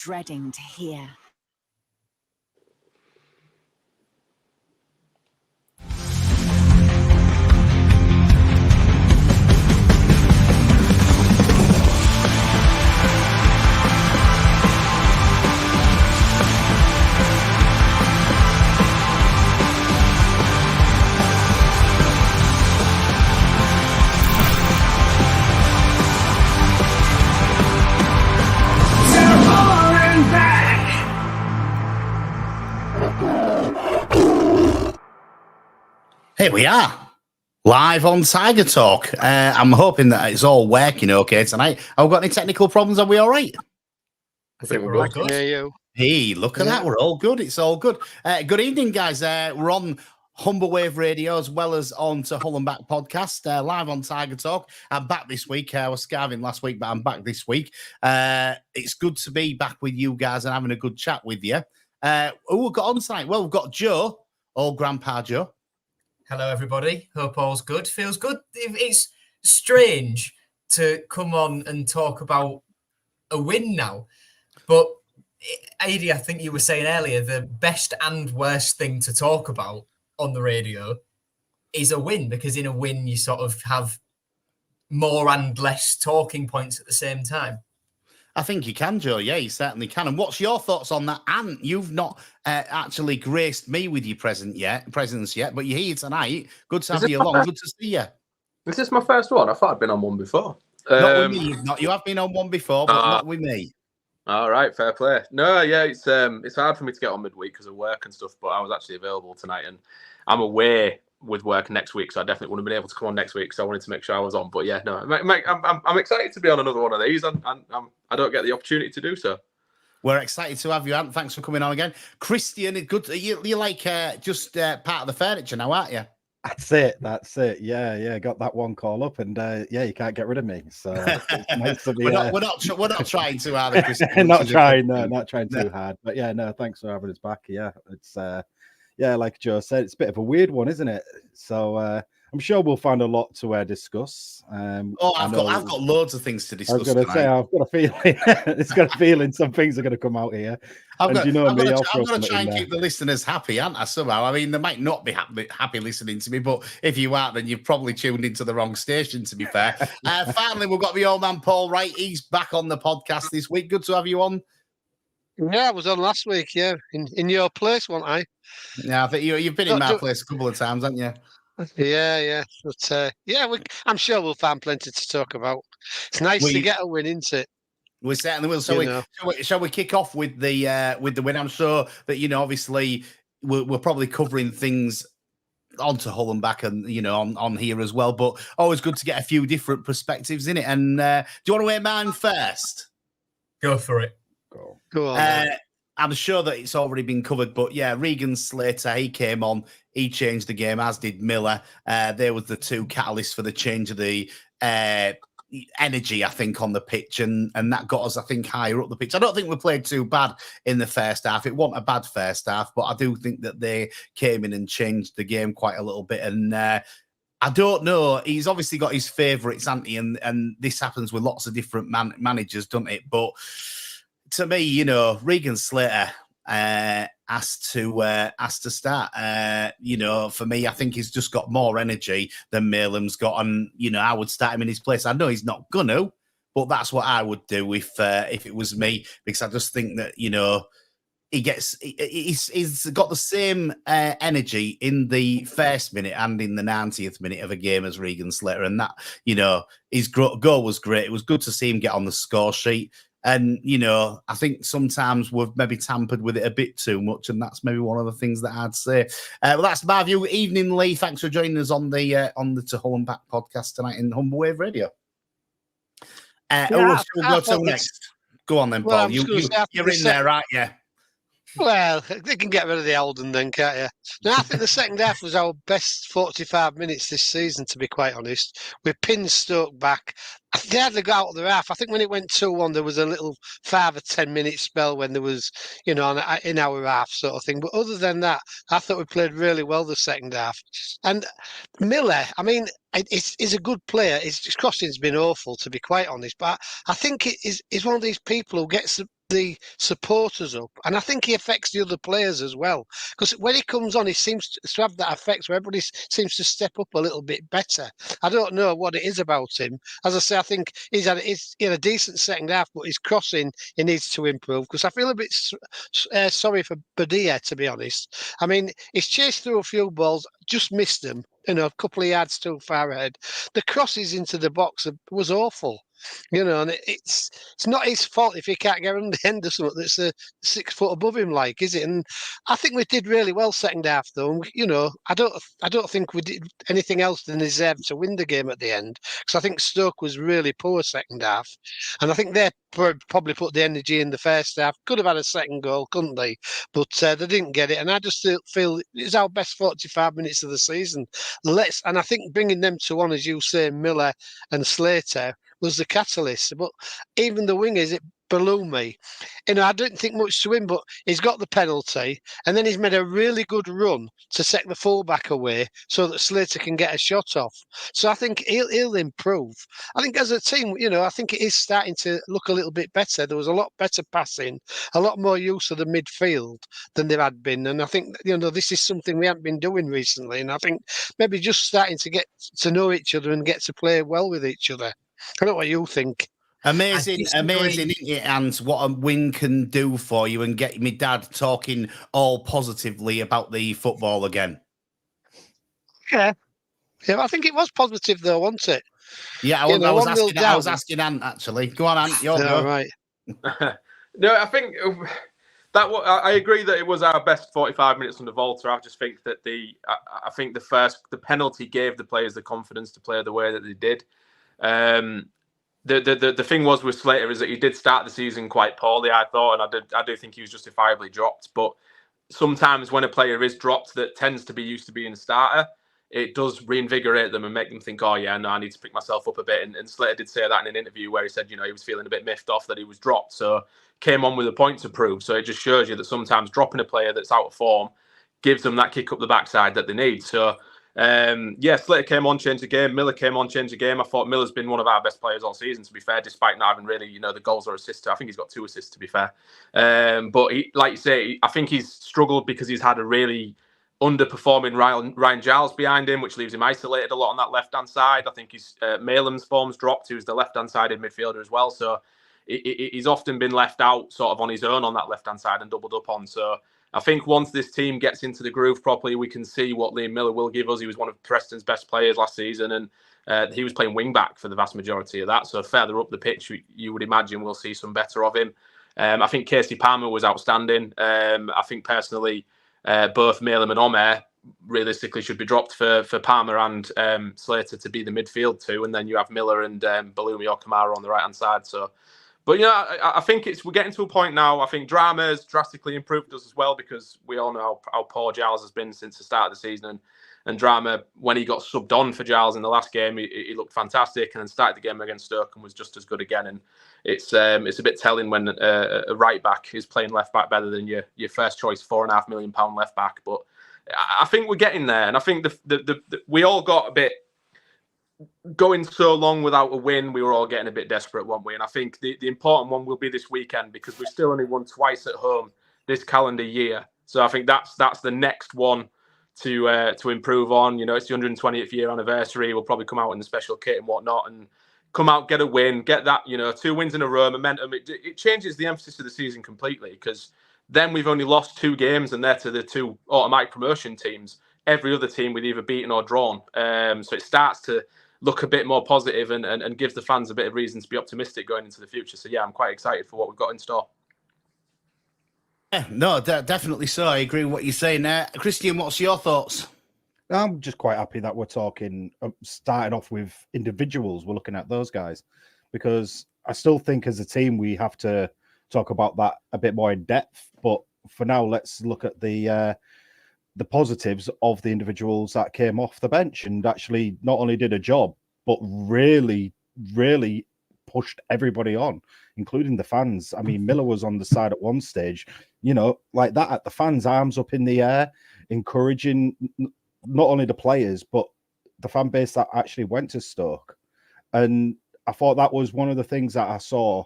dreading to hear. Here we are, live on Tiger Talk. I'm hoping that it's all working okay tonight. Have we got any technical problems? Are we all right? I think we're all good. Yeah, you. Hey, look at that. We're all good. It's all good. Good evening, guys. We're on Humber Wave Radio as well as on to Hull and Back podcast, live on Tiger Talk. I'm back this week. I was scarving last week, but I'm back this week. It's good to be back with you guys and having a good chat with you. Who we've got on tonight? Well, we've got Joe, old Grandpa Joe. Hello, everybody. Hope all's good. Feels good. It's strange to come on and talk about a win now. But, Adi, I think you were saying earlier, the best and worst thing to talk about on the radio is a win, because in a win, you sort of have more and less talking points at the same time. I think you can, Joe. Yeah, you certainly can. And what's your thoughts on that? And you've not actually graced me with your presence yet, but you're here tonight. Good to have you along. Good to see you. Is this my first one? I thought I'd been on one before. Not with me. You have been on one before, but not with me. All right, fair play. No, yeah, it's hard for me to get on midweek because of work and stuff, but I was actually available tonight, and I'm away with work next week, so I definitely wouldn't have been able to come on next week. So I wanted to make sure I was on. But yeah, no, I'm excited to be on another one of these, and I don't get the opportunity to do so. We're excited to have you, Ant. Thanks for coming on again, Christian. Good. You're like just part of the furniture now, aren't you? That's it. Yeah. Got that one call up, and you can't get rid of me. So it's nice to be. we're not trying too hard, Christian. not trying too hard. But yeah, no, thanks for having us back. Yeah, it's like Joe said, it's a bit of a weird one, isn't it? So I'm sure we'll find a lot to discuss. I've got loads of things to discuss. I was going to say, I've got a feeling it's got a feeling some things are going to come out here. I'm going to try and keep the listeners happy, aren't I? Somehow, I mean, they might not be happy listening to me, but if you aren't, then you've probably tuned into the wrong station. To be fair, finally, we've got the old man Paul Wright. He's back on the podcast this week. Good to have you on. Yeah, I was on last week. Yeah, in your place, wasn't I? Yeah, I think you've been in my place a couple of times, haven't you? Yeah. But I'm sure we'll find plenty to talk about. It's nice to get a win, isn't it? We certainly will. So shall we kick off with the win? I'm sure that obviously we're probably covering things onto Hull and Back and on here as well. But always good to get a few different perspectives in it. And do you want to hear mine first? Go for it. Go on. I'm sure that it's already been covered, but yeah, Regan Slater, he came on, he changed the game, as did Miller. There was the two catalysts for the change of the energy, I think, on the pitch, and that got us, I think, higher up the pitch. I don't think we played too bad in the first half. It wasn't a bad first half, but I do think that they came in and changed the game quite a little bit. And I don't know. He's obviously got his favourites, hasn't he? And this happens with lots of different managers, doesn't it? But to me, Regan Slater has to start. For me, I think he's just got more energy than Malam's got, and I would start him in his place. I know he's not gonna, but that's what I would do if it was me, because I just think that he's got the same energy in the first minute and in the 90th minute of a game as Regan Slater, and that his goal was great. It was good to see him get on the score sheet. And, I think sometimes we've maybe tampered with it a bit too much, and that's maybe one of the things that I'd say. Well, that's my view. Evening, Lee. Thanks for joining us on the To Hull and Back podcast tonight in Humber Wave Radio. We'll go to next. Go on then, Paul. You're in there, aren't you? Well, they can get rid of the old and then, can't you? No, I think the second half was our best 45 minutes this season, to be quite honest. We pinned Stoke back. They hardly got out of their half. I think when it went 2-1, there was a little 5 or 10 minute spell when there was, in our half sort of thing. But other than that, I thought we played really well the second half. And Miller, I mean, he's a good player. His crossing's been awful, to be quite honest. But I think he's one of these people who gets the supporters up, and I think he affects the other players as well. Because when he comes on, he seems to have that effect where everybody seems to step up a little bit better. I don't know what it is about him. As I say, I think he's had a decent second half, but his crossing he needs to improve. Because I feel a bit sorry for Badia, to be honest. I mean, he's chased through a few balls, just missed them. A couple of yards too far ahead. The crosses into the box was awful. And it's not his fault if he can't get on the end of something that's 6 foot above him, like, is it? And I think we did really well second half, though. I don't think we did anything else than deserve to win the game at the end, because I think Stoke was really poor second half, and I think they probably put the energy in the first half. Could have had a second goal, couldn't they? But they didn't get it, and I just feel it's our best 45 minutes of the season. And I think bringing them two on, as you say, Miller and Slater, was the catalyst. But even the wingers, it blew me. I didn't think much to him, but he's got the penalty, and then he's made a really good run to take the fullback away so that Slater can get a shot off. So I think he'll improve. I think as a team, I think it is starting to look a little bit better. There was a lot better passing, a lot more use of the midfield than there had been. And I think, this is something we haven't been doing recently. And I think maybe just starting to get to know each other and get to play well with each other. I don't know what you think. Amazing, isn't it? And what a win can do for you, and get me dad talking all positively about the football again. Yeah, I think it was positive though, wasn't it? Yeah, I was asking Ant, actually. Go on, Ant. Go. Right. No, I think I agree that it was our best 45 minutes under Volta. I just think that the penalty gave the players the confidence to play the way that they did. The thing was with Slater is that he did start the season quite poorly, I thought, and I do think he was justifiably dropped. But sometimes when a player is dropped that tends to be used to being a starter, it does reinvigorate them and make them think, oh yeah, no, I need to pick myself up a bit. And Slater did say that in an interview where he said, he was feeling a bit miffed off that he was dropped, so came on with a point to prove. So it just shows you that sometimes dropping a player that's out of form gives them that kick up the backside that they need. So Slater came on, changed the game. Miller came on, changed the game. I thought Miller's been one of our best players all season, to be fair, despite not having really, the goals or assists. I think he's got 2 assists, to be fair. But he, like you say, I think he's struggled because he's had a really underperforming Ryan Giles behind him, which leaves him isolated a lot on that left-hand side. I think his Malem's form's dropped, who's the left-hand sided midfielder as well. So he's often been left out sort of on his own on that left-hand side and doubled up on. So I think once this team gets into the groove properly, we can see what Liam Miller will give us. He was one of Preston's best players last season, and he was playing wing-back for the vast majority of that. So further up the pitch, you would imagine we'll see some better of him. I think Casey Palmer was outstanding. I think personally, both Malem and Omer realistically should be dropped for Palmer and Slater to be the midfield too, and then you have Miller and Balumi or Kamara on the right-hand side. So, but I think we're getting to a point now. I think Drama has drastically improved us as well, because we all know how poor Giles has been since the start of the season. And Drama, when he got subbed on for Giles in the last game, he looked fantastic, and then started the game against Stoke and was just as good again. And it's a bit telling when a right back is playing left back better than your first choice £4.5 million left back. But I think we're getting there, and I think we all got a bit going so long without a win. We were all getting a bit desperate, weren't we? And I think the important one will be this weekend, because we've still only won twice at home this calendar year. So I think that's the next one to improve on. It's the 120th year anniversary. We'll probably come out in the special kit and whatnot, and come out, get a win, get that 2 wins in a row, momentum. It changes the emphasis of the season completely, because then we've only lost 2 games, and they're to the 2 automatic promotion teams. Every other team we've either beaten or drawn. So it starts to look a bit more positive and gives the fans a bit of reason to be optimistic going into the future. So yeah, I'm quite excited for what we've got in store. Yeah, no, definitely so. I agree with what you're saying there. Christian, what's your thoughts? I'm just quite happy that we're talking, starting off with individuals. We're looking at those guys, because I still think as a team we have to talk about that a bit more in depth. But for now, let's look at the positives of the individuals that came off the bench and actually not only did a job, but really, really pushed everybody on, including the fans. I mean, Miller was on the side at one stage, like that, at the fans, arms up in the air, encouraging not only the players, but the fan base that actually went to Stoke. And I thought that was one of the things that I saw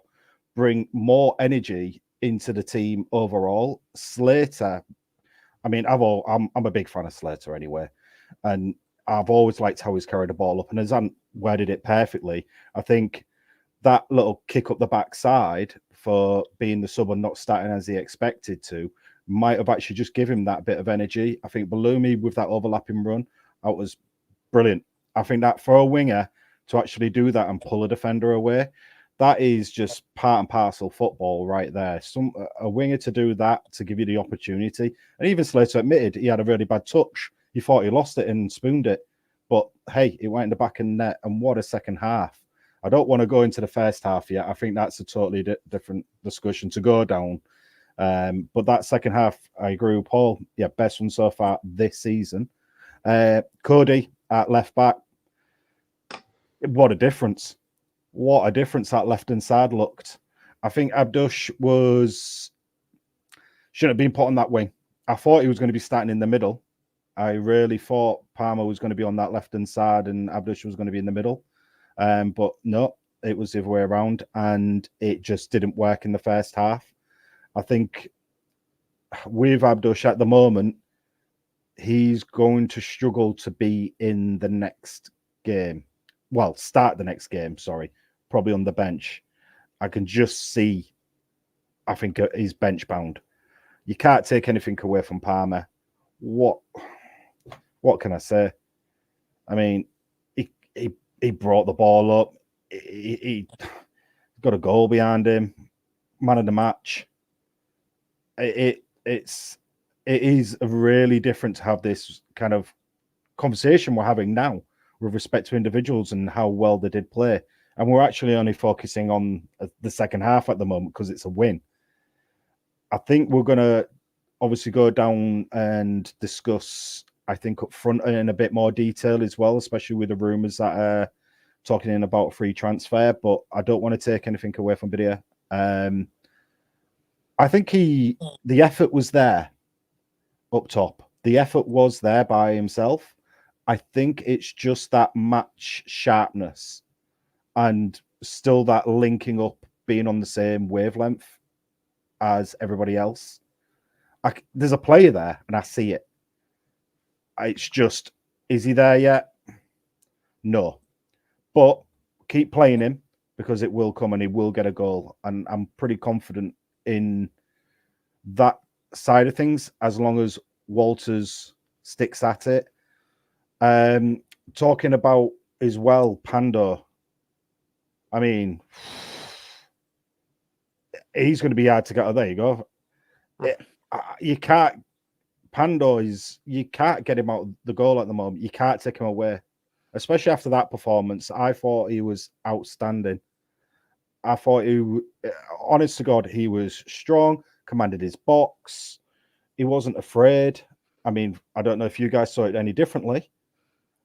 bring more energy into the team overall. Slater, I mean, I'm a big fan of Slater anyway, and I've always liked how he's carried the ball up, and as Ant worded it perfectly, I think that little kick up the backside for being the sub and not starting as he expected to might have actually just given him that bit of energy. I think Balumi with that overlapping run, that was brilliant. I think that for a winger to actually do that and pull a defender away, that is just part and parcel football right there. A winger to do that, to give you the opportunity. And even Slater admitted he had a really bad touch. He thought he lost it and spooned it. But hey, it went in the back of the net. And what a second half. I don't want to go into the first half yet. I think that's a totally different discussion to go down. But that second half, I agree with Paul. Yeah, best one so far this season. Cody at left back. What a difference. What a difference that left-hand side looked. I think Abdush shouldn't have been put on that wing. I thought he was going to be starting in the middle. I really thought Palmer was going to be on that left-hand side and Abdush was going to be in the middle. But no, it was the other way around, and it just didn't work in the first half. I think with Abdush at the moment, he's going to struggle to be in the next game. Well, start the next game, sorry. Probably on the bench. I can just see, I think he's bench bound. You can't take anything away from Palmer. What can I say? I mean, he brought the ball up. He got a goal behind him. Man of the match. It is really different to have this kind of conversation we're having now with respect to individuals and how well they did play. And we're actually only focusing on the second half at the moment because it's a win. I think we're going to obviously go down and discuss, I think, up front in a bit more detail as well, especially with the rumours that are talking in about a free transfer. But I don't want to take anything away from Bidia. I think the effort was there up top. The effort was there by himself. I think it's just that match sharpness and still that linking up, being on the same wavelength as everybody else. There's a player there, and I see it. It's just, is he there yet? No. But keep playing him because it will come and he will get a goal. And I'm pretty confident in that side of things as long as Walters sticks at it. Talking about as well, Pando. I mean, he's going to be hard to get. Oh, there you go. You can't. Pando you can't get him out of the goal at the moment. You can't take him away, especially after that performance. I thought he was outstanding. I thought honest to God, he was strong, commanded his box. He wasn't afraid. I mean, I don't know if you guys saw it any differently,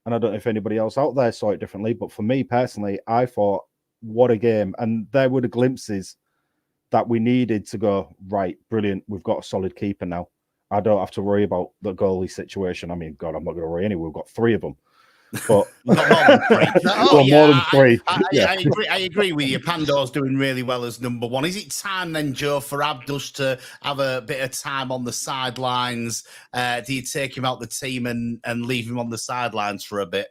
and I don't know if anybody else out there saw it differently, but for me personally, I thought, what a game. And there were the glimpses that we needed to go, right, brilliant, we've got a solid keeper now. I don't have to worry about the goalie situation. I mean, God, I'm not going to worry anyway. We've got three of them. But not more than three. Well, more than three. I agree with you. Pando's doing really well as number one. Is it time then, Joe, for Abdush to have a bit of time on the sidelines? Do you take him out the team and leave him on the sidelines for a bit?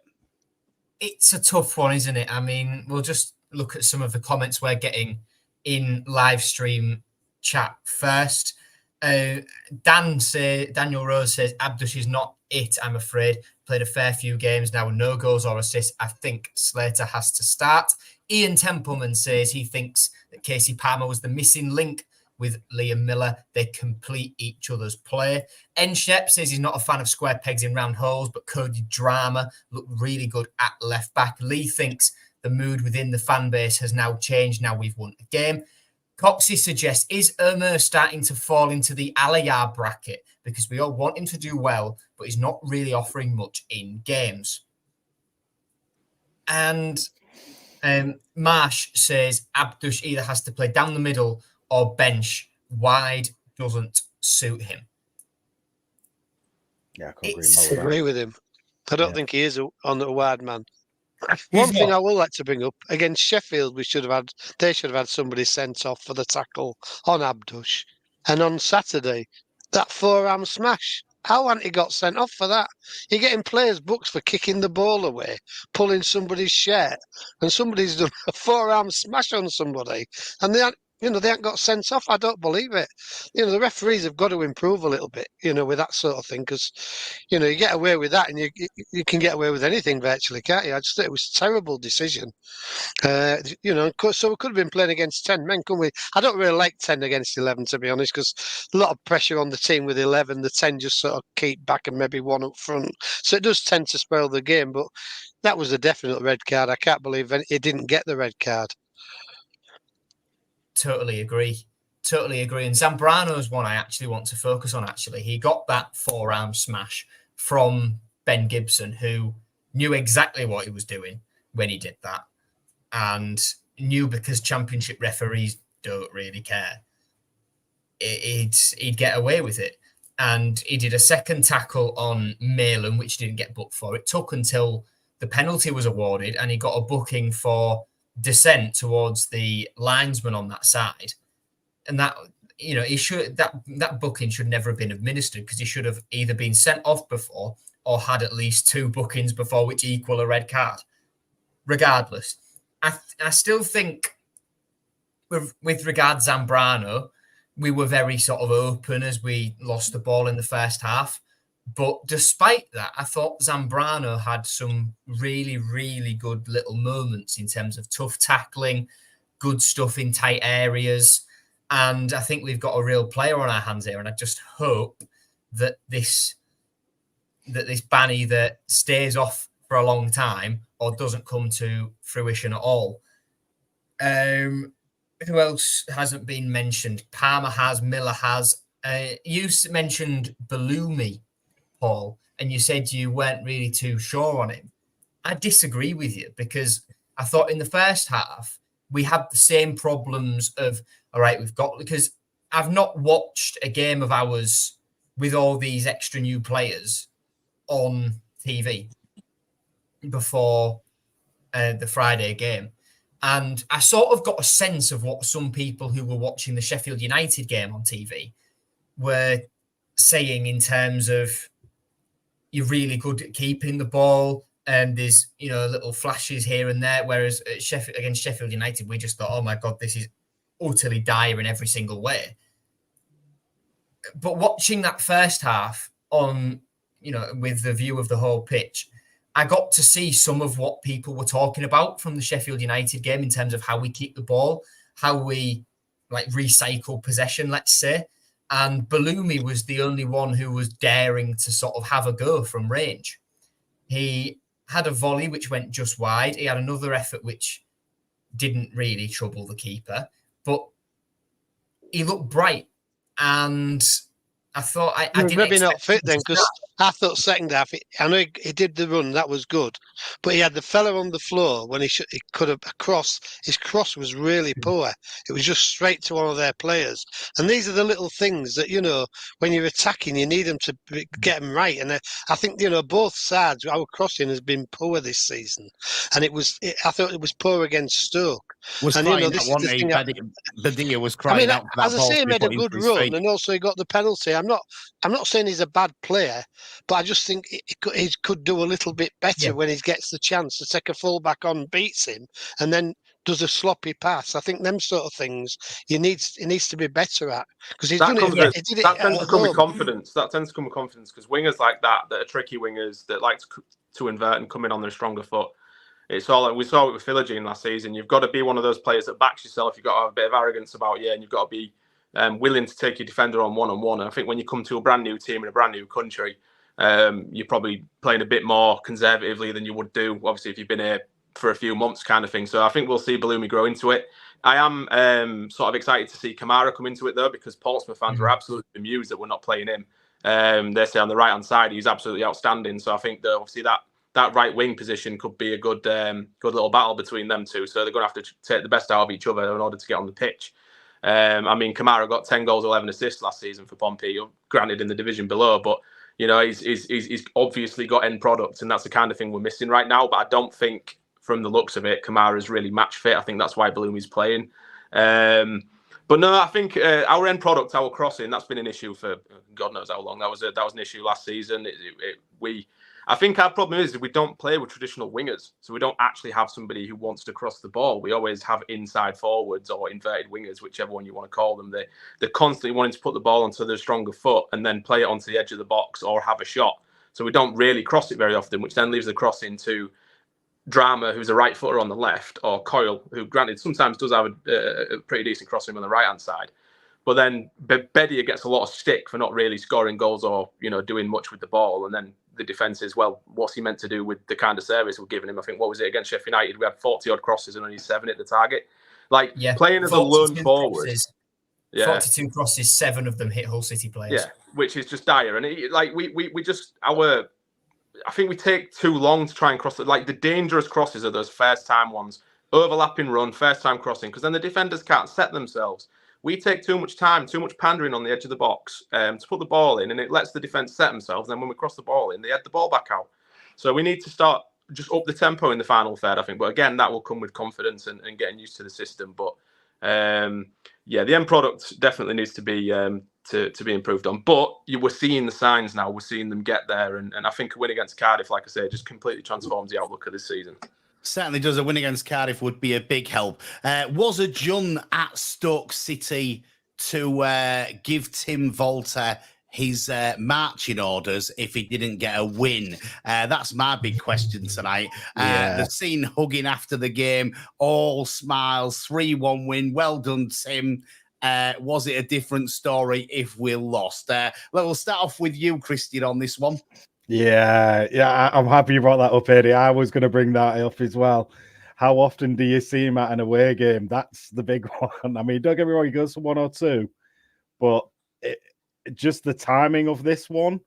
It's a tough one, isn't it? I mean, we'll just look at some of the comments we're getting in live stream chat first. Daniel Rose says Abdush is not it, I'm afraid. Played a fair few games now, no goals or assists. I think Slater has to start. Ian Templeman says he thinks that Casey Palmer was the missing link with Liam Miller. They complete each other's play. N. Shep says he's not a fan of square pegs in round holes, but Cody Drama looked really good at left back. Lee thinks the mood within the fan base has now changed. Now we've won a game. Coxey suggests, is Ömer starting to fall into the Aliyah bracket? Because we all want him to do well, but he's not really offering much in games. And Marsh says Abdush either has to play down the middle or bench. Wide doesn't suit him. Yeah, I can agree with him. I don't think he is on a wide man. One thing I would like to bring up against Sheffield, they should have had somebody sent off for the tackle on Abdush, and on Saturday that forearm smash. How hadn't he got sent off for that? You're getting players booked for kicking the ball away, pulling somebody's shirt, and somebody's done a forearm smash on somebody, and they haven't got sent off. I don't believe it. The referees have got to improve a little bit, with that sort of thing, because, you get away with that, and you can get away with anything virtually, can't you? I just think it was a terrible decision. So we could have been playing against 10 men, couldn't we? I don't really like 10 against 11, to be honest, because a lot of pressure on the team with 11. The 10 just sort of keep back and maybe one up front. So it does tend to spoil the game, but that was a definite red card. I can't believe he didn't get the red card. Totally agree. And Zambrano's one I actually want to focus on, actually. He got that forearm smash from Ben Gibson, who knew exactly what he was doing when he did that, and knew, because championship referees don't really care, he'd get away with it. And he did a second tackle on Malin, which didn't get booked for. It took until the penalty was awarded, and he got a booking for descent towards the linesman on that side. And that, that booking should never have been administered, because he should have either been sent off before or had at least 2 bookings before, which equal a red card. Regardless, I still think with regard Zambrano, we were very sort of open as we lost the ball in the first half. But despite that, I thought Zambrano had some really, really good little moments in terms of tough tackling, good stuff in tight areas. And I think we've got a real player on our hands here. And I just hope that this ban either stays off for a long time or doesn't come to fruition at all. Who else hasn't been mentioned? Palmer has, Miller has. You mentioned Balumi, Paul, and you said you weren't really too sure on him. I disagree with you, because I thought in the first half we had the same problems of, all right, because I've not watched a game of ours with all these extra new players on TV before the Friday game. And I sort of got a sense of what some people who were watching the Sheffield United game on TV were saying, in terms of, you're really good at keeping the ball, and there's, little flashes here and there. Whereas against Sheffield United, we just thought, oh my God, this is utterly dire in every single way. But watching that first half on, with the view of the whole pitch, I got to see some of what people were talking about from the Sheffield United game in terms of how we keep the ball, how we recycle possession, let's say. And Balumi was the only one who was daring to sort of have a go from range. He had a volley which went just wide. He had another effort which didn't really trouble the keeper, but he looked bright. And I thought I didn't maybe not fit then, because start. I thought second half, I know he did the run, that was good, but he had the fella on the floor when he could have his cross was really poor. It was just straight to one of their players. And these are the little things that, when you're attacking, you need them to get them right. And I think, both sides, our crossing has been poor this season. And I thought it was poor against Stoke. Was and, crying this out, is the wasn't thing. Badia was crying out for that as I ball say, he to be made a put good into his run, feet. and also he got the penalty. I'm not saying he's a bad player, but I just think he could do a little bit better when he gets the chance to take a fullback on, beats him, and then does a sloppy pass. I think them sort of things he needs to be better at, because he's done it. He did it that tends at to come with home. confidence. That tends to come with confidence, because wingers like that are tricky wingers that like to invert and come in on their stronger foot. It's all we saw it with Philogene last season. You've got to be one of those players that backs yourself. You've got to have a bit of arrogance about you, and you've got to be willing to take your defender on one-on-one. And I think when you come to a brand new team in a brand new country, you're probably playing a bit more conservatively than you would do, obviously, if you've been here for a few months, kind of thing. So I think we'll see Balumi grow into it. I am sort of excited to see Kamara come into it, though, because Portsmouth fans were absolutely bemused that we're not playing him. They say on the right-hand side, he's absolutely outstanding. So I think that obviously that right wing position could be a good little battle between them two. So they're going to have to take the best out of each other in order to get on the pitch. Kamara got 10 goals, 11 assists last season for Pompey, granted in the division below, but he's obviously got end product, and that's the kind of thing we're missing right now. But I don't think from the looks of it, Kamara's really match fit. I think that's why Bloomi's playing. But no, I think our end product, our crossing, that's been an issue for God knows how long. That was an issue last season. I think our problem is we don't play with traditional wingers, so we don't actually have somebody who wants to cross the ball. We always have inside forwards or inverted wingers, whichever one you want to call them. They're constantly wanting to put the ball onto their stronger foot and then play it onto the edge of the box or have a shot. So we don't really cross it very often, which then leaves the crossing to Drama, who's a right footer on the left, or Coyle, who granted sometimes does have a pretty decent crossing on the right hand side. But then Bedia gets a lot of stick for not really scoring goals or doing much with the ball. And then the defence is, well, what's he meant to do with the kind of service we're giving him? I think, what was it against Sheffield United? We had 40 odd crosses and only 7 at the target. Playing as a lone forward. Crosses, 42 crosses, 7 of them hit Hull City players. Yeah, which is just dire. And I think we take too long to try and cross it. The dangerous crosses are those first time ones, overlapping run, first time crossing, because then the defenders can't set themselves. We take too much time, too much pandering on the edge of the box to put the ball in, and it lets the defence set themselves. And then when we cross the ball in, they head the ball back out. So we need to start just up the tempo in the final third, I think. But again, that will come with confidence and getting used to the system. But the end product definitely needs to be improved on. But we're seeing the signs now. We're seeing them get there. And I think a win against Cardiff, like I say, just completely transforms the outlook of this season. Certainly does. A win against Cardiff would be a big help. Was a Jun at Stoke City to give Tim Volter his marching orders if he didn't get a win? That's my big question tonight. The scene hugging after the game, all smiles, 3-1 win. Well done, Tim. Was it a different story if we lost? We'll start off with you, Christian, on this one. Yeah, I'm happy you brought that up, Eddie. I was going to bring that up as well. How often do you see him at an away game? That's the big one. I mean, don't get me wrong, he goes for 1 or 2, but just the timing of this one,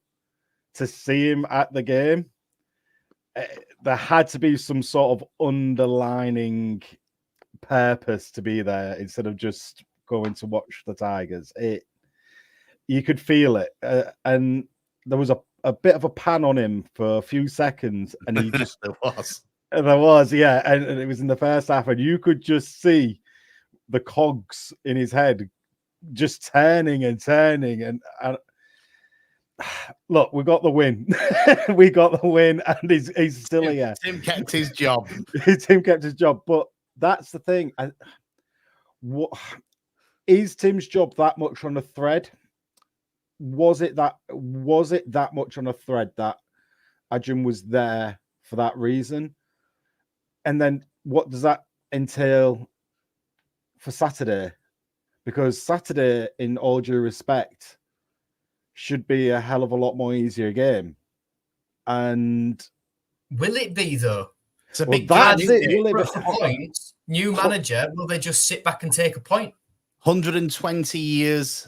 to see him at the game, there had to be some sort of underlining purpose to be there instead of just going to watch the Tigers. You could feel it, and there was a bit of a pan on him for a few seconds, and he just there was, and it was in the first half, and you could just see the cogs in his head just turning and look, we got the win. We got the win, and he's still here. Tim kept his job. Tim kept his job, but that's the thing. What is Tim's job that much on a thread? Was it that much on a thread that Ajun was there for that reason? And then what does that entail for Saturday? Because Saturday, in all due respect, should be a hell of a lot more easier game. And will it be, though? It's a big point. New manager, will they just sit back and take a point? 120 years,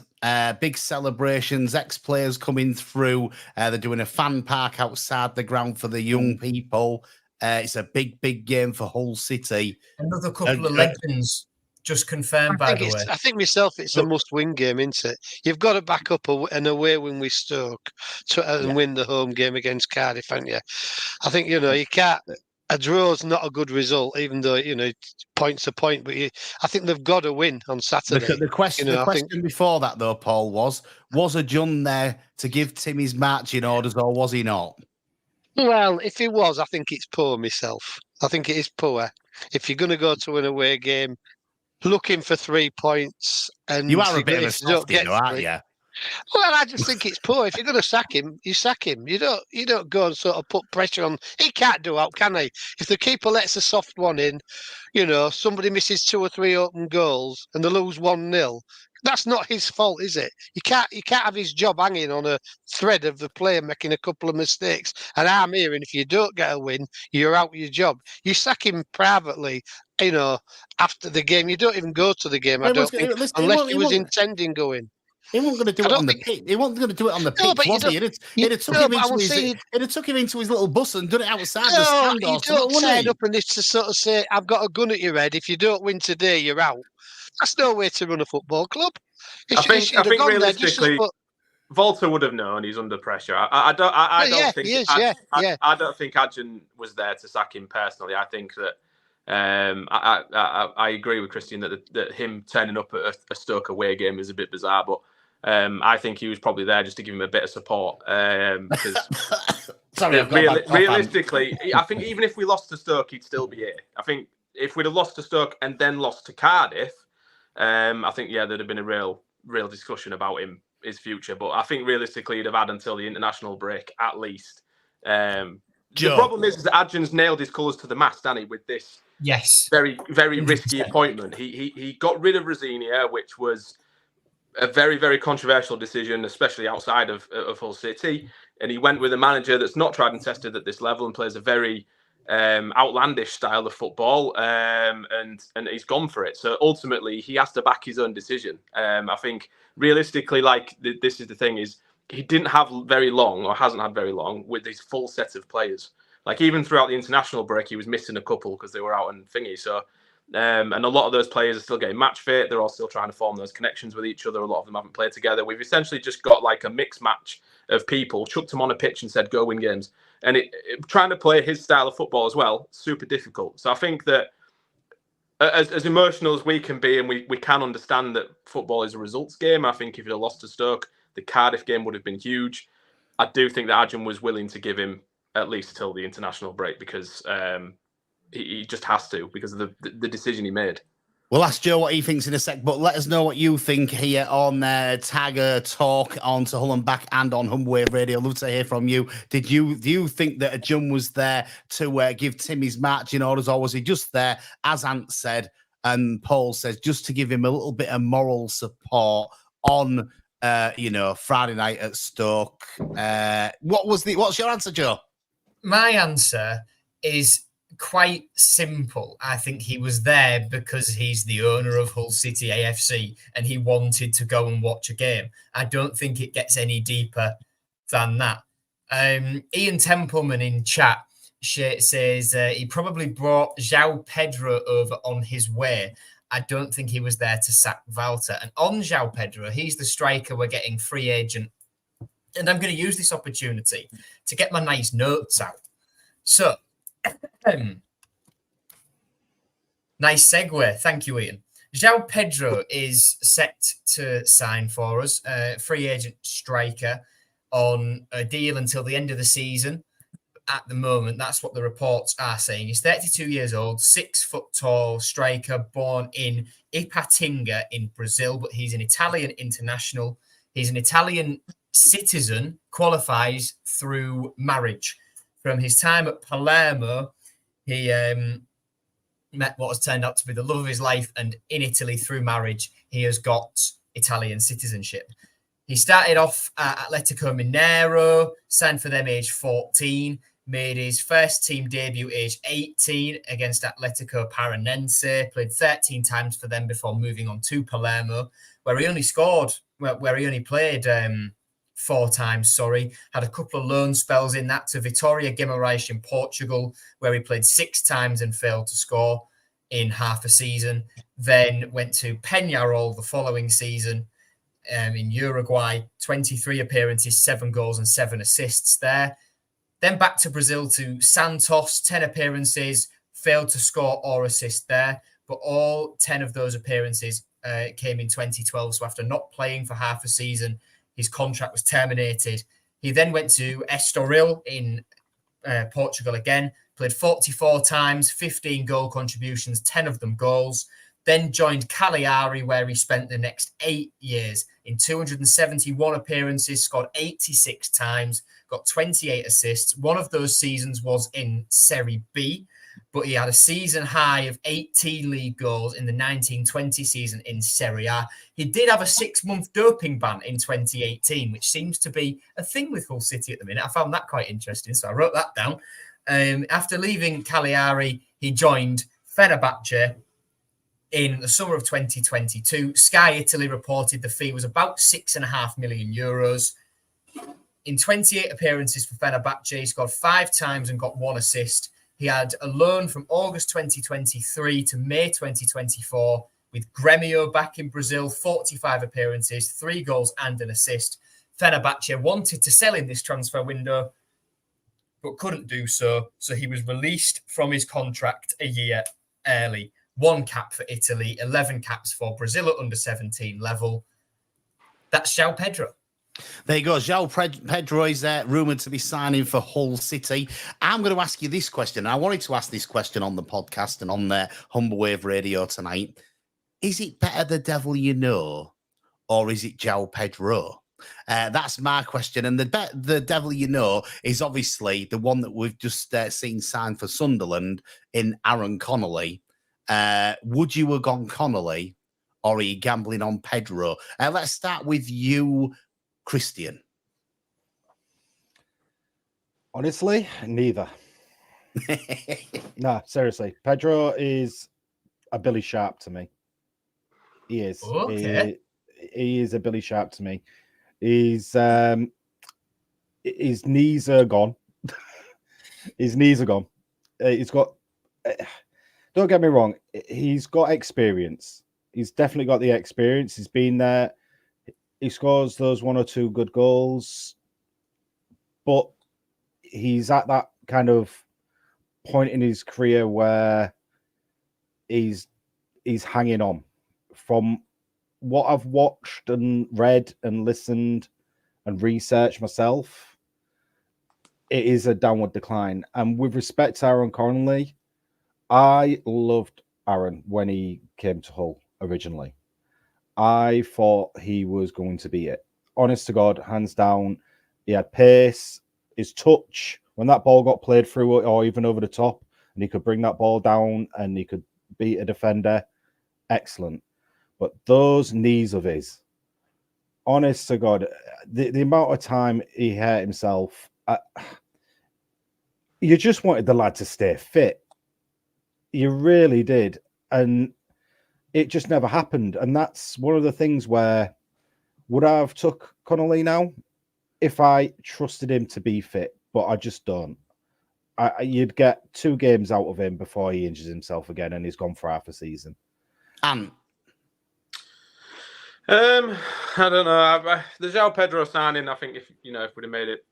big celebrations, ex-players coming through. They're doing a fan park outside the ground for the young people. It's a big, big game for Hull City. Another couple of legends just confirmed, by the way. I think myself, it's a must-win game, isn't it? You've got to back up an away win with Stoke and win the home game against Cardiff, haven't you? I think, you can't... A draw's not a good result, even though, point's a point. But I think they've got to win on Saturday. The question before that, though, Paul, was a Jun there to give Tim his marching orders, or was he not? Well, if he was, I think it's poor myself. I think it is poor. If you're going to go to an away game looking for 3 points, and you are a bit of a softie, aren't you? Well, I just think it's poor. If you're going to sack him, you sack him. You don't go and sort of put pressure on. He can't do out, can he? If the keeper lets a soft one in, somebody misses 2 or 3 open goals and they lose 1-0. That's not his fault, is it? You can't have his job hanging on a thread of the player making a couple of mistakes. And I'm hearing if you don't get a win, you're out of your job. You sack him privately, after the game. You don't even go to the game, I don't think, unless he was intending going. He wasn't going to do it on the pitch. He wasn't going to do it on the pitch, was he? It took him into his little bus and done it outside the stand. You don't turn up and it's to sort of say, I've got a gun at your head. If you don't win today, you're out. That's no way to run a football club. I think realistically, Volter would have known he's under pressure. I don't think Ajun was there to sack him personally. I think that I agree with Christian that him turning up at a Stoke away game is a bit bizarre, but I think he was probably there just to give him a bit of support. Because Sorry, I've got realistically, I think even if we lost to Stoke, he'd still be here. I think if we'd have lost to Stoke and then lost to Cardiff, I think there'd have been a real discussion about his future. But I think realistically, he'd have had until the international break at least. The problem is that Adjans nailed his colours to the mast, Danny, with this very, very risky appointment. He got rid of Rosinia, which was a very, very controversial decision, especially outside of Hull City. And he went with a manager that's not tried and tested at this level and plays a very outlandish style of football. And he's gone for it. So ultimately, he has to back his own decision. I think realistically, this is the thing is, he didn't have very long, or hasn't had very long, with his full set of players. Like even throughout the international break, he was missing a couple because they were out on thingy. So, and a lot of those players are still getting match fit. They're all still trying to form those connections with each other. A lot of them haven't played together. We've essentially just got like a mixed match of people, chucked them on a pitch and said, go win games. And trying to play his style of football as well, super difficult. So I think that as emotional as we can be, and we can understand that football is a results game. I think if he'd have lost to Stoke, the Cardiff game would have been huge. I do think that Adjun was willing to give him at least till the international break because he just has to because of the decision he made. We'll ask Joe what he thinks in a sec, but let us know what you think here on Tagger Talk on To Hull and Back and on Humber Wave Radio. Love to hear from you. Do you think that Adjun was there to give Tim his marching orders, or was he just there, as Ant said and Paul says, just to give him a little bit of moral support on Friday night at Stoke? What's your answer, Joe? My answer is quite simple. I think he was there because he's the owner of Hull City AFC and he wanted to go and watch a game. I don't think it gets any deeper than that. Ian Templeman in chat says he probably brought João Pedro over on his way. I don't think he was there to sack Walter. And on João Pedro, he's the striker we're getting free agent. And I'm going to use this opportunity to get my nice notes out. So, nice segue. Thank you, Ian. João Pedro is set to sign for us, free agent striker on a deal until the end of the season. At the moment, that's what the reports are saying. He's 32 years old, 6 foot tall striker, born in Ipatinga in Brazil, but he's an Italian international. He's an Italian citizen, qualifies through marriage. From his time at Palermo, he met what has turned out to be the love of his life, and in Italy, through marriage, he has got Italian citizenship. He started off at Atletico Mineiro, signed for them age 14, made his first team debut age 18 against Atletico Paranense, played 13 times for them before moving on to Palermo, where he only played 4 times, had a couple of loan spells in that to Vitória Guimarães in Portugal, where he played 6 times and failed to score in half a season. Then went to Peñarol the following season in Uruguay, 23 appearances, 7 goals and 7 assists there. Then back to Brazil to Santos, 10 appearances, failed to score or assist there, but all 10 of those appearances came in 2012. So after not playing for half a season, his contract was terminated. He then went to Estoril in Portugal again, played 44 times, 15 goal contributions, 10 of them goals. Then joined Cagliari, where he spent the next 8 years. In 271 appearances, scored 86 times, got 28 assists. One of those seasons was in Serie B, but he had a season high of 18 league goals in the 1920 season in Serie A. He did have a 6-month doping ban in 2018, which seems to be a thing with Hull City at the minute. I found that quite interesting, so I wrote that down. After leaving Cagliari, he joined Fenerbahce in the summer of 2022. Sky Italy reported the fee was about €6.5 million. In 28 appearances for Fenerbahce, he scored 5 times and got 1 assist. He had a loan from August 2023 to May 2024 with Grêmio back in Brazil, 45 appearances, 3 goals and an assist. Fenerbahce wanted to sell in this transfer window, but couldn't do so. So he was released from his contract a year early. 1 cap for Italy, 11 caps for Brazil at under 17 level. That's João Pedro. There you go. João Pedro is rumoured to be signing for Hull City. I'm going to ask you this question. I wanted to ask this question on the podcast and on the Humber Wave Radio tonight. Is it better the devil you know, or is it João Pedro? That's my question. And the devil you know is obviously the one that we've just seen signed for Sunderland in Aaron Connolly. Would you have gone Connolly, or are you gambling on Pedro? Let's start with you, Christian. Honestly, neither. No, seriously. Pedro is a Billy Sharp to me. He is. Okay. He is a Billy Sharp to me. His knees are gone. His knees are gone. He's got... don't get me wrong. He's got experience. He's definitely got the experience. He's been there. He scores those 1 or 2 good goals. But he's at that kind of point in his career where he's hanging on. From what I've watched and read and listened and researched myself, it is a downward decline. And with respect to Aaron Connolly, I loved Aaron when he came to Hull originally. I thought he was going to be it. Honest to God, hands down. He had pace, his touch, when that ball got played through or even over the top, and he could bring that ball down and he could beat a defender. Excellent. But those knees of his, honest to God, the amount of time he hurt himself, you just wanted the lad to stay fit. You really did. And it just never happened. And that's one of the things where, would I have took Connolly now if I trusted him to be fit? But I just don't. You'd get 2 games out of him before he injures himself again, and he's gone for half a season. I don't know. The João Pedro signing, I think if we'd have made it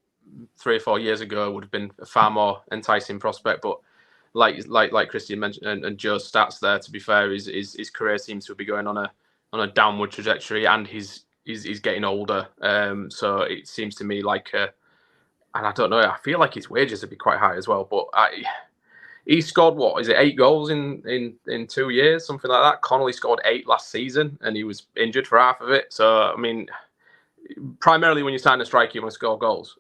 3 or 4 years ago, it would have been a far more enticing prospect. But like Christian mentioned, and Joe's stats there, to be fair, his career seems to be going on a downward trajectory, and he's getting older. So it seems to me like, and I don't know, I feel like his wages would be quite high as well. But he scored, what is it, 8 goals in 2 years, something like that. Connolly scored 8 last season, and he was injured for half of it. So I mean, primarily when you sign a striker, you want to score goals.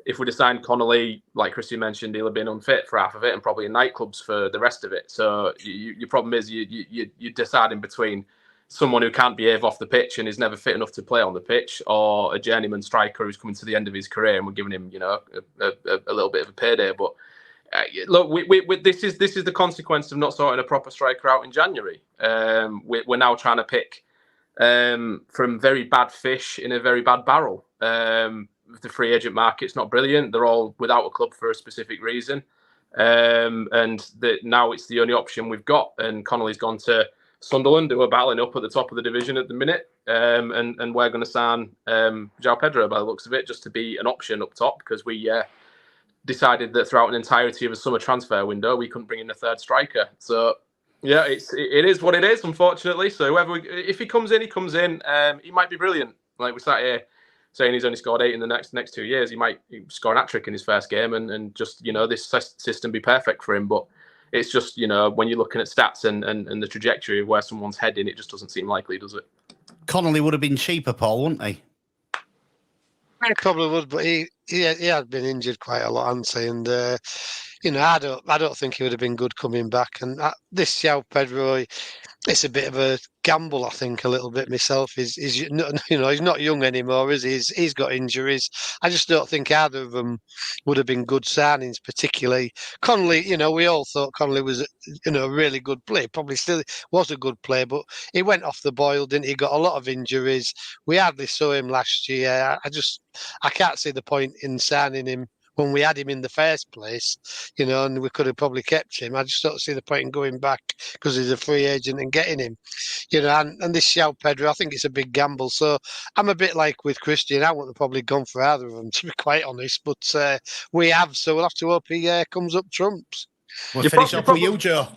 If we'd have signed Connolly, like Christian mentioned, he'll have been unfit for half of it and probably in nightclubs for the rest of it. So your problem is you're deciding between someone who can't behave off the pitch and is never fit enough to play on the pitch, or a journeyman striker who's coming to the end of his career and we're giving him, a little bit of a payday. But look, this is the consequence of not sorting a proper striker out in January. We're now trying to pick from very bad fish in a very bad barrel. The free agent market's not brilliant. They're all without a club for a specific reason. Now it's the only option we've got. And Connolly's gone to Sunderland, who are battling up at the top of the division at the minute. And we're going to sign João Pedro, by the looks of it, just to be an option up top, because we decided that throughout an entirety of a summer transfer window, we couldn't bring in a third striker. So, yeah, it is what it is, unfortunately. So if he comes in, he comes in. He might be brilliant. Like we sat here saying he's only scored 8 in the next 2 years. He might score an hat-trick in his first game and just, this system be perfect for him. But it's just, when you're looking at stats and the trajectory of where someone's heading, it just doesn't seem likely, does it? Connolly would have been cheaper, Paul, wouldn't he? I probably would, but he had been injured quite a lot, hasn't he? And I don't think he would have been good coming back. And this João Pedro, it's a bit of a gamble, I think, a little bit myself. He's not young anymore, is he? He's got injuries. I just don't think either of them would have been good signings, particularly Connolly. We all thought Connolly was, a really good player. Probably still was a good player, but he went off the boil, didn't he? Got a lot of injuries. We hardly saw him last year. I can't see the point in signing him when we had him in the first place, and we could have probably kept him. I just don't see the point in going back because he's a free agent and getting him, and this João Pedro, I think it's a big gamble. So I'm a bit like with Christian. I wouldn't have probably gone for either of them, to be quite honest, but we have, so we'll have to hope he comes up trumps. We'll finish up with you, Joe.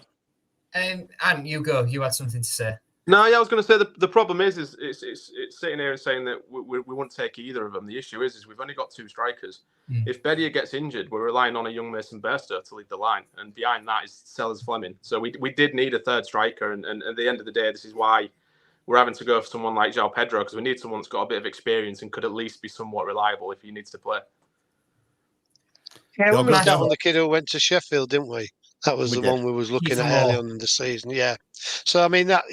And you go. You had something to say. No, yeah, I was going to say the problem is it's sitting here and saying that we won't take either of them. The issue is we've only got 2 strikers. If Bedia gets injured, we're relying on a young Mason Burster to lead the line, and behind that is Sellers Fleming. So we did need a 3rd striker, and at the end of the day, this is why we're having to go for someone like João Pedro, because we need someone that's got a bit of experience and could at least be somewhat reliable if he needs to play. Yeah, we missed out on the kid who went to Sheffield, didn't we? That was the one we was looking at early on in the season. Yeah. So I mean that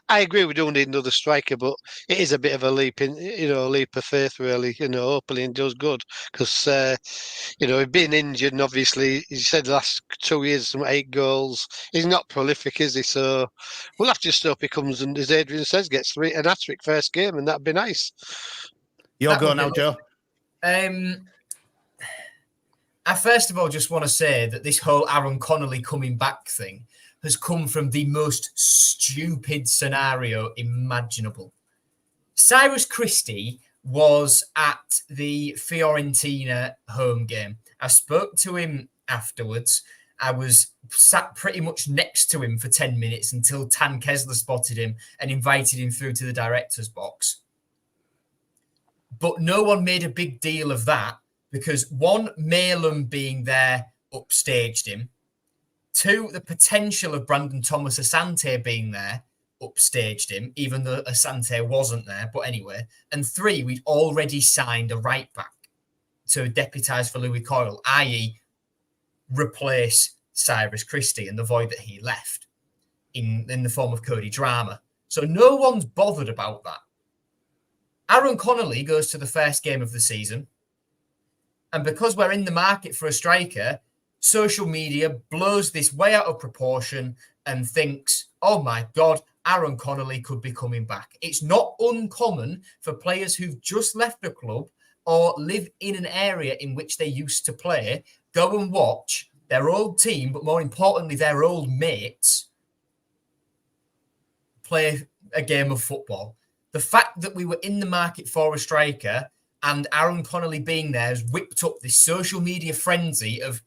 I agree we don't need another striker, but it is a bit of a leap in a leap of faith really. Hopefully he does good because he's been injured and obviously he said the last 2 years some 8 goals. He's not prolific, is he? So we'll have to just hope he comes and, as Adrian says, gets an hat-trick first game, and that'd be nice. You're going now, Joe. I first of all just want to say that this whole Aaron Connolly coming back thing has come from the most stupid scenario imaginable. Cyrus Christie was at the Fiorentina home game. I spoke to him afterwards. I was sat pretty much next to him for 10 minutes until Tan Kessler spotted him and invited him through to the director's box. But no one made a big deal of that. Because 1, Malum being there upstaged him. 2, the potential of Brandon Thomas Asante being there upstaged him, even though Asante wasn't there. But anyway. And 3, we'd already signed a right back to deputise for Louis Coyle, i.e. replace Cyrus Christie and the void that he left in the form of Cody Drama. So no one's bothered about that. Aaron Connolly goes to the first game of the season. And because we're in the market for a striker, social media blows this way out of proportion and thinks, oh my God, Aaron Connolly could be coming back. It's not uncommon for players who've just left the club or live in an area in which they used to play, go and watch their old team, but more importantly, their old mates play a game of football. The fact that we were in the market for a striker and Aaron Connolly being there has whipped up this social media frenzy of,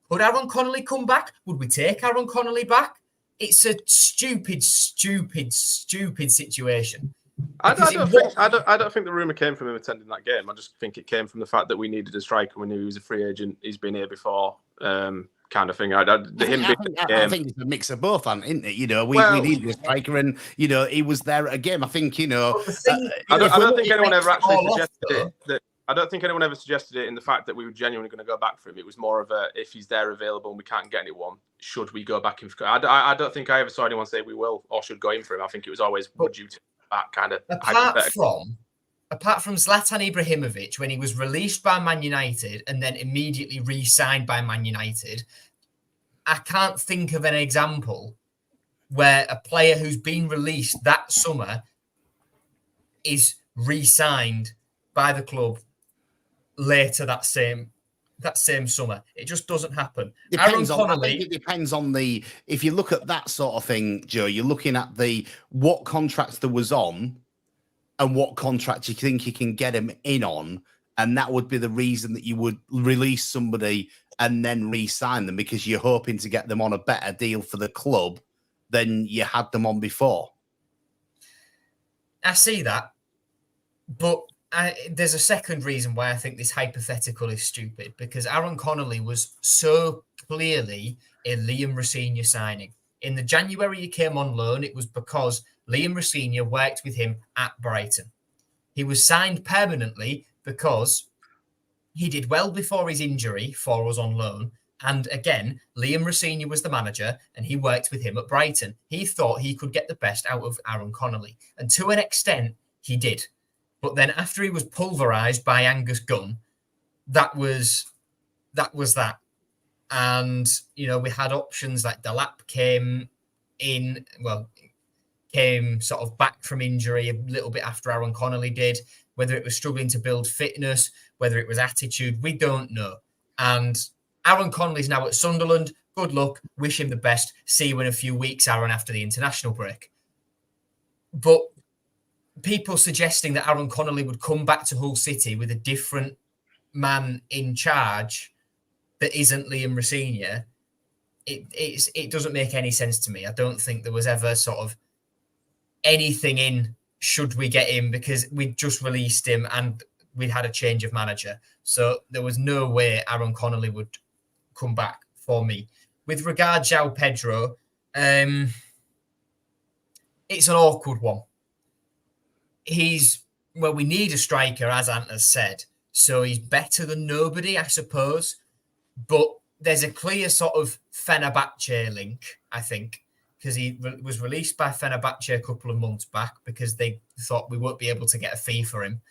would Aaron Connolly come back? Would we take Aaron Connolly back? It's a stupid situation. I don't think the rumour came from him attending that game. I just think it came from the fact that we needed a striker. We knew he was a free agent. He's been here before, kind of thing. I think it's a mix of both, isn't it? We needed a striker, and he was there at a game. I think I don't think anyone ever actually suggested it. I don't think anyone ever suggested it in the fact that we were genuinely going to go back for him. It was more of a, if he's there available and we can't get anyone, should we go back in? I don't think I ever saw anyone say we will or should go in for him. I think it was always, would you take that kind of apart from Zlatan Ibrahimovic, when he was released by Man United and then immediately re-signed by Man United, I can't think of an example where a player who's been released that summer is re-signed by the club later that same summer. It just doesn't happen. It depends on the, if you look at that sort of thing, Joe, you're looking at what contracts there was on and what contract you think you can get him in on. And that would be the reason that you would release somebody and then re-sign them, because you're hoping to get them on a better deal for the club than you had them on before. I see that. But there's a second reason why I think this hypothetical is stupid, because Aaron Connolly was so clearly a Liam Rosenior signing. In the January he came on loan, it was because Liam Rosenior worked with him at Brighton. He was signed permanently because he did well before his injury for us on loan. And again, Liam Rosenior was the manager and he worked with him at Brighton. He thought he could get the best out of Aaron Connolly. And to an extent, he did. But then after he was pulverised by Angus Gunn, that was that. And, we had options like Delap came sort of back from injury a little bit after Aaron Connolly did. Whether it was struggling to build fitness, whether it was attitude, we don't know. And Aaron Connolly's now at Sunderland. Good luck. Wish him the best. See you in a few weeks, Aaron, after the international break. But people suggesting that Aaron Connolly would come back to Hull City with a different man in charge that isn't Liam Rosenior it doesn't make any sense to me. I don't think there was ever sort of anything in should we get him, because we just released him and we'd had a change of manager. So there was no way Aaron Connolly would come back for me. With regard to João Pedro, it's an awkward one. We need a striker, as Ant has said. So he's better than nobody, I suppose. But there's a clear sort of Fenerbahce link, I think, because he was released by Fenerbahce a couple of months back because they thought we won't be able to get a fee for him.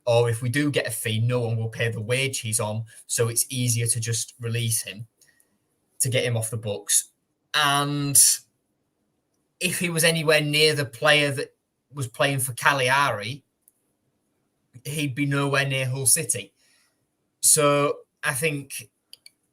Or if we do get a fee, no one will pay the wage he's on. So it's easier to just release him to get him off the books. And if he was anywhere near the player that was playing for Cagliari, he'd be nowhere near Hull City. So I think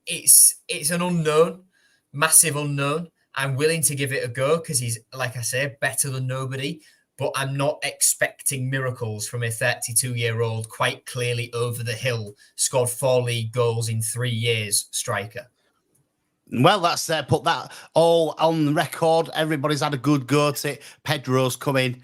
it's an unknown, massive unknown. I'm willing to give it a go because he's, like I say, better than nobody. But I'm not expecting miracles from a 32-year-old, quite clearly over the hill, scored 4 league goals in 3 years striker. Well, that's put that all on record. Everybody's had a good go at it. Pedro's coming.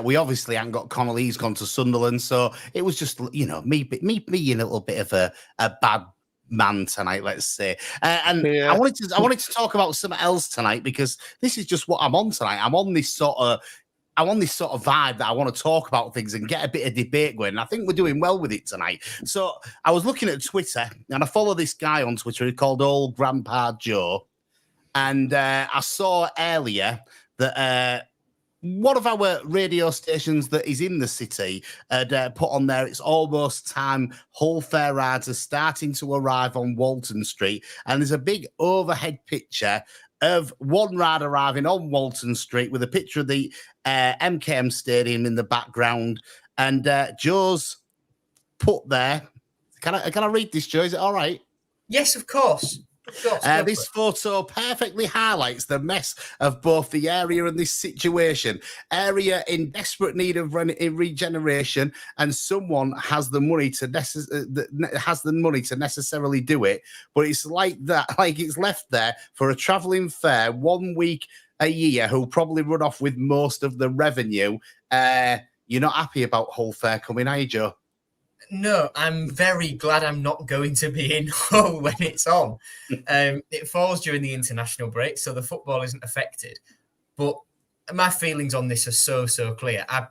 We obviously haven't got Connolly. He's gone to Sunderland. So it was just, me being a little bit of a bad man tonight, let's say. I wanted to talk about something else tonight because this is just what I'm on tonight. I'm on this sort of vibe that I want to talk about things and get a bit of debate going. And I think we're doing well with it tonight. So I was looking at Twitter and I follow this guy on Twitter called Old Grandpa Joe. And I saw earlier that one of our radio stations that is in the city had put on there, it's almost time Hull Fair rides are starting to arrive on Walton Street. And there's a big overhead picture of one ride arriving on Walton Street with a picture of the MKM Stadium in the background. And Joe's put there. Can I read this, Joe? Is it all right? Yes, of course. This photo perfectly highlights the mess of both the area and this situation. Area in desperate need of regeneration, and someone has the money to necessarily do it. But it's like it's left there for a travelling fair 1 week a year who'll probably run off with most of the revenue. You're not happy about Hull Fair coming, are you, Joe? No, I'm very glad I'm not going to be in Hull when it's on. It falls during the international break, so the football isn't affected. But my feelings on this are so clear. I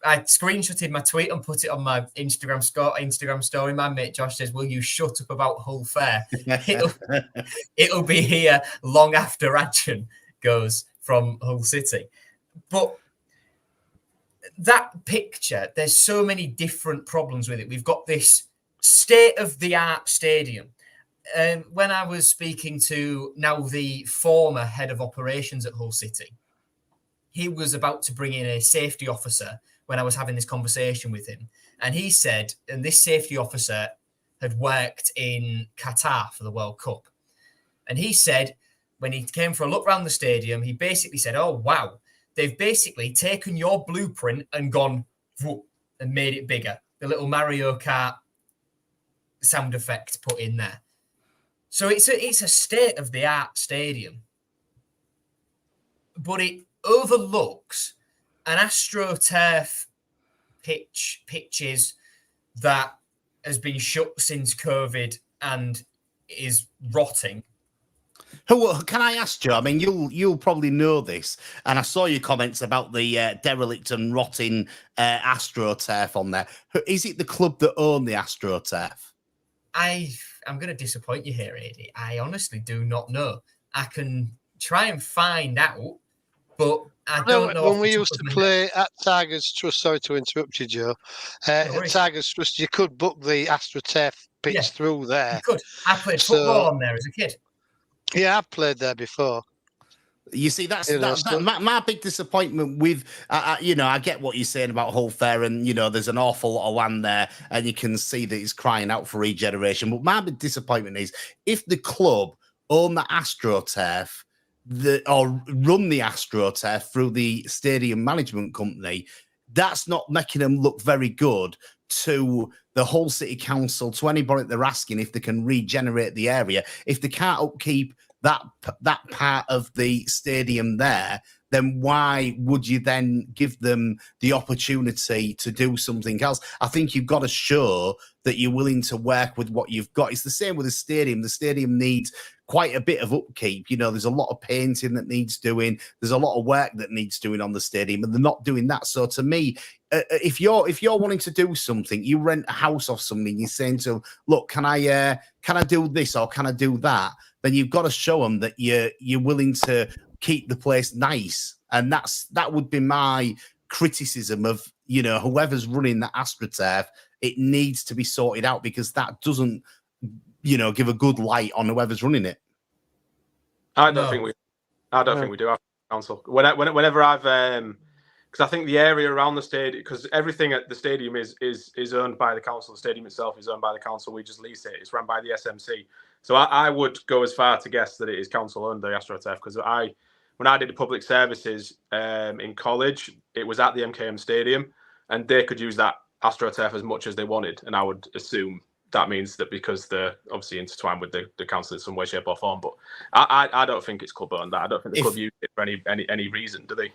screenshotted my tweet and put it on my Instagram story. My mate Josh says, "Will you shut up about Hull Fair?" It'll be here long after Adjan goes from Hull City. But that picture, there's so many different problems with it. We've got this state-of-the-art stadium. When I was speaking to now the former head of operations at Hull City, he was about to bring in a safety officer when I was having this conversation with him. And he said, and this safety officer had worked in Qatar for the World Cup. And he said, when he came for a look around the stadium, he basically said, "Oh, wow. They've basically taken your blueprint and gone whoop, and made it bigger." The little Mario Kart sound effect put in there. So it's a state-of-the-art stadium. But it overlooks an AstroTurf pitches that has been shut since COVID and is rotting. Can I ask you? I mean, you'll probably know this, and I saw your comments about the derelict and rotting AstroTurf on there. Is it the club that own the AstroTurf? I'm going to disappoint you here, Adi. I honestly do not know. I can try and find out, but I don't know. When we used to play at Tigers Trust, sorry to interrupt you, Joe. At Tigers Trust, you could book the AstroTurf pitch through there. You could. I played football on there as a kid. Yeah, I've played there before. You see, that's my big disappointment with, I get what you're saying about Hull Fair, and, there's an awful lot of land there, and you can see that it's crying out for regeneration. But my big disappointment is if the club own the AstroTurf, or run the AstroTurf through the stadium management company, that's not making them look very good to the Hull City Council, to anybody they're asking if they can regenerate the area. If they can't upkeep that part of the stadium there, then why would you then give them the opportunity to do something else? I think you've got to show that you're willing to work with what you've got. It's the same with the stadium. The stadium needs quite a bit of upkeep. You know, there's a lot of painting that needs doing. There's a lot of work that needs doing on the stadium, and they're not doing that. So to me, if you're wanting to do something, you rent a house off somebody, you're saying to them, look, can I do this or can I do that? Then you've got to show them that you're willing to keep the place nice. And that would be my criticism of, you know, whoever's running the AstroTurf. It needs to be sorted out, because that doesn't, you know, give a good light on whoever's running it. I don't think we do have council. Whenever I've because I think the area around the stadium, because everything at the stadium is owned by the council. The stadium itself is owned by the council. We just lease it. It's run by the SMC. So I would go as far to guess that it is council owned, the AstroTurf, because when I did the public services in college, it was at the MKM Stadium, and they could use that AstroTurf as much as they wanted. And I would assume that means that because they're obviously intertwined with the council in some way, shape, or form. But I don't think it's club owned. I don't think the club use it for any reason, do they?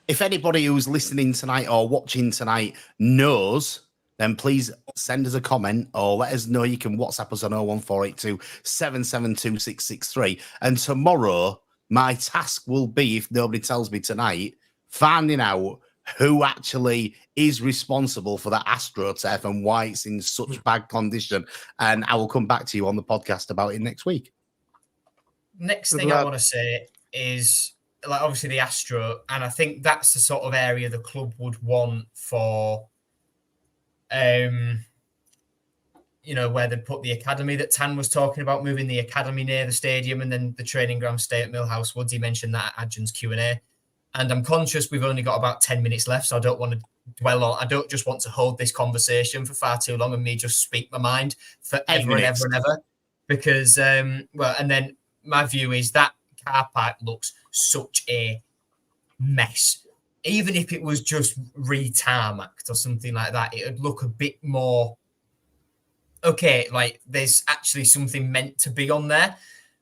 If anybody who's listening tonight or watching tonight knows, then please send us a comment or let us know. You can WhatsApp us on 01482 772 663. And tomorrow, my task will be, if nobody tells me tonight, finding out who actually is responsible for that AstroTurf and why it's in such bad condition. And I will come back to you on the podcast about it next week. Next thing I want to say is, like, obviously the Astro, and I think that's the sort of area the club would want for, you know, where they'd put the academy that Tan was talking about, moving the academy near the stadium, and then the training ground stay at Millhouse Woods. He mentioned that at Adjun's Q&A. And I'm conscious we've only got about 10 minutes left, so I don't want to dwell on. I don't just want to hold this conversation for far too long and me just speak my mind forever and ever and ever. Because, and then my view is that car park looks such a mess. Even if it was just re-tarmacked or something like that, it would look a bit more, okay, like there's actually something meant to be on there,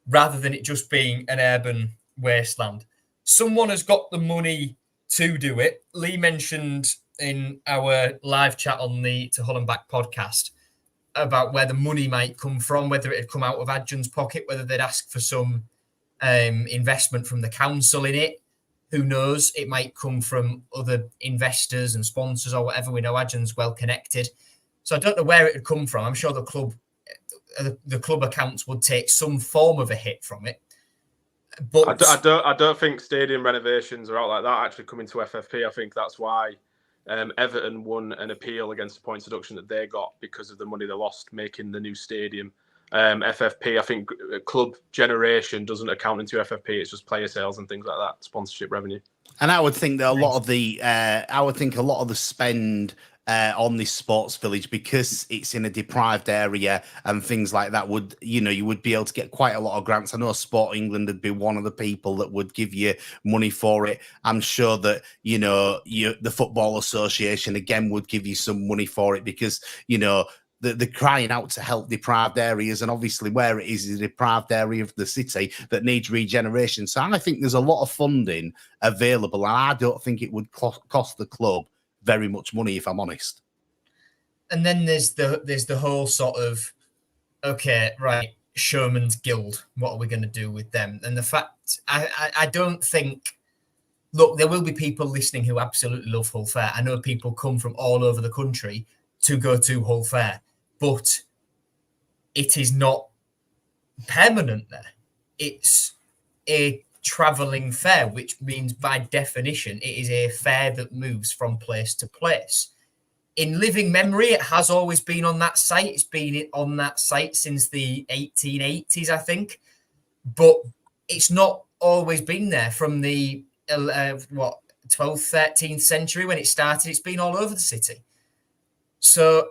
rather than it just being an urban wasteland. Someone has got the money to do it. Lee mentioned in our live chat on the To Hull and Back podcast about where the money might come from, whether it had come out of Adjun's pocket, whether they'd ask for some investment from the council in it. Who knows? It might come from other investors and sponsors or whatever. We know Adjun's well connected. So I don't know where it would come from. I'm sure the club accounts would take some form of a hit from it. But I don't think stadium renovations are out like that actually coming to FFP. I think that's why Everton won an appeal against the points deduction that they got because of the money they lost making the new stadium. FFP, I think club generation doesn't account into FFP. It's just player sales and things like that, sponsorship revenue. And I would think that a lot of the spend on this sports village, because it's in a deprived area and things like that, would, you know, you would be able to get quite a lot of grants. I know Sport England would be one of the people that would give you money for it. I'm sure that, you know, the Football Association again would give you some money for it, because, you know, they're crying out to help deprived areas, and obviously where it is a deprived area of the city that needs regeneration. So I think there's a lot of funding available, and I don't think it would cost the club very much money, if I'm honest. And then there's the whole sort of, okay, right, Showman's Guild, what are we going to do with them? And the fact, I don't think, look, there will be people listening who absolutely love Hull Fair. I know people come from all over the country to go to Hull Fair, but it is not permanent there. It's a travelling fair, which means by definition, it is a fair that moves from place to place. In living memory, it has always been on that site. It's been on that site since the 1880s, I think. But it's not always been there from the 12th, 13th century when it started. It's been all over the city. So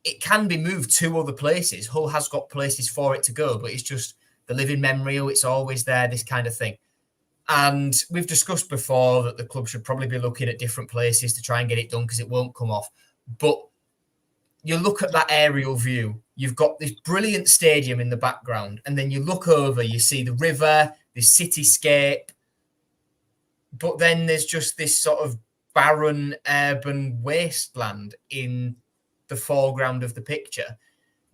it can be moved to other places. Hull has got places for it to go, but it's just the living memory. It's always there, this kind of thing. And we've discussed before that the club should probably be looking at different places to try and get it done, because it won't come off. But you look at that aerial view, you've got this brilliant stadium in the background, and then you look over, you see the river, this cityscape, but then there's just this sort of barren urban wasteland in the foreground of the picture,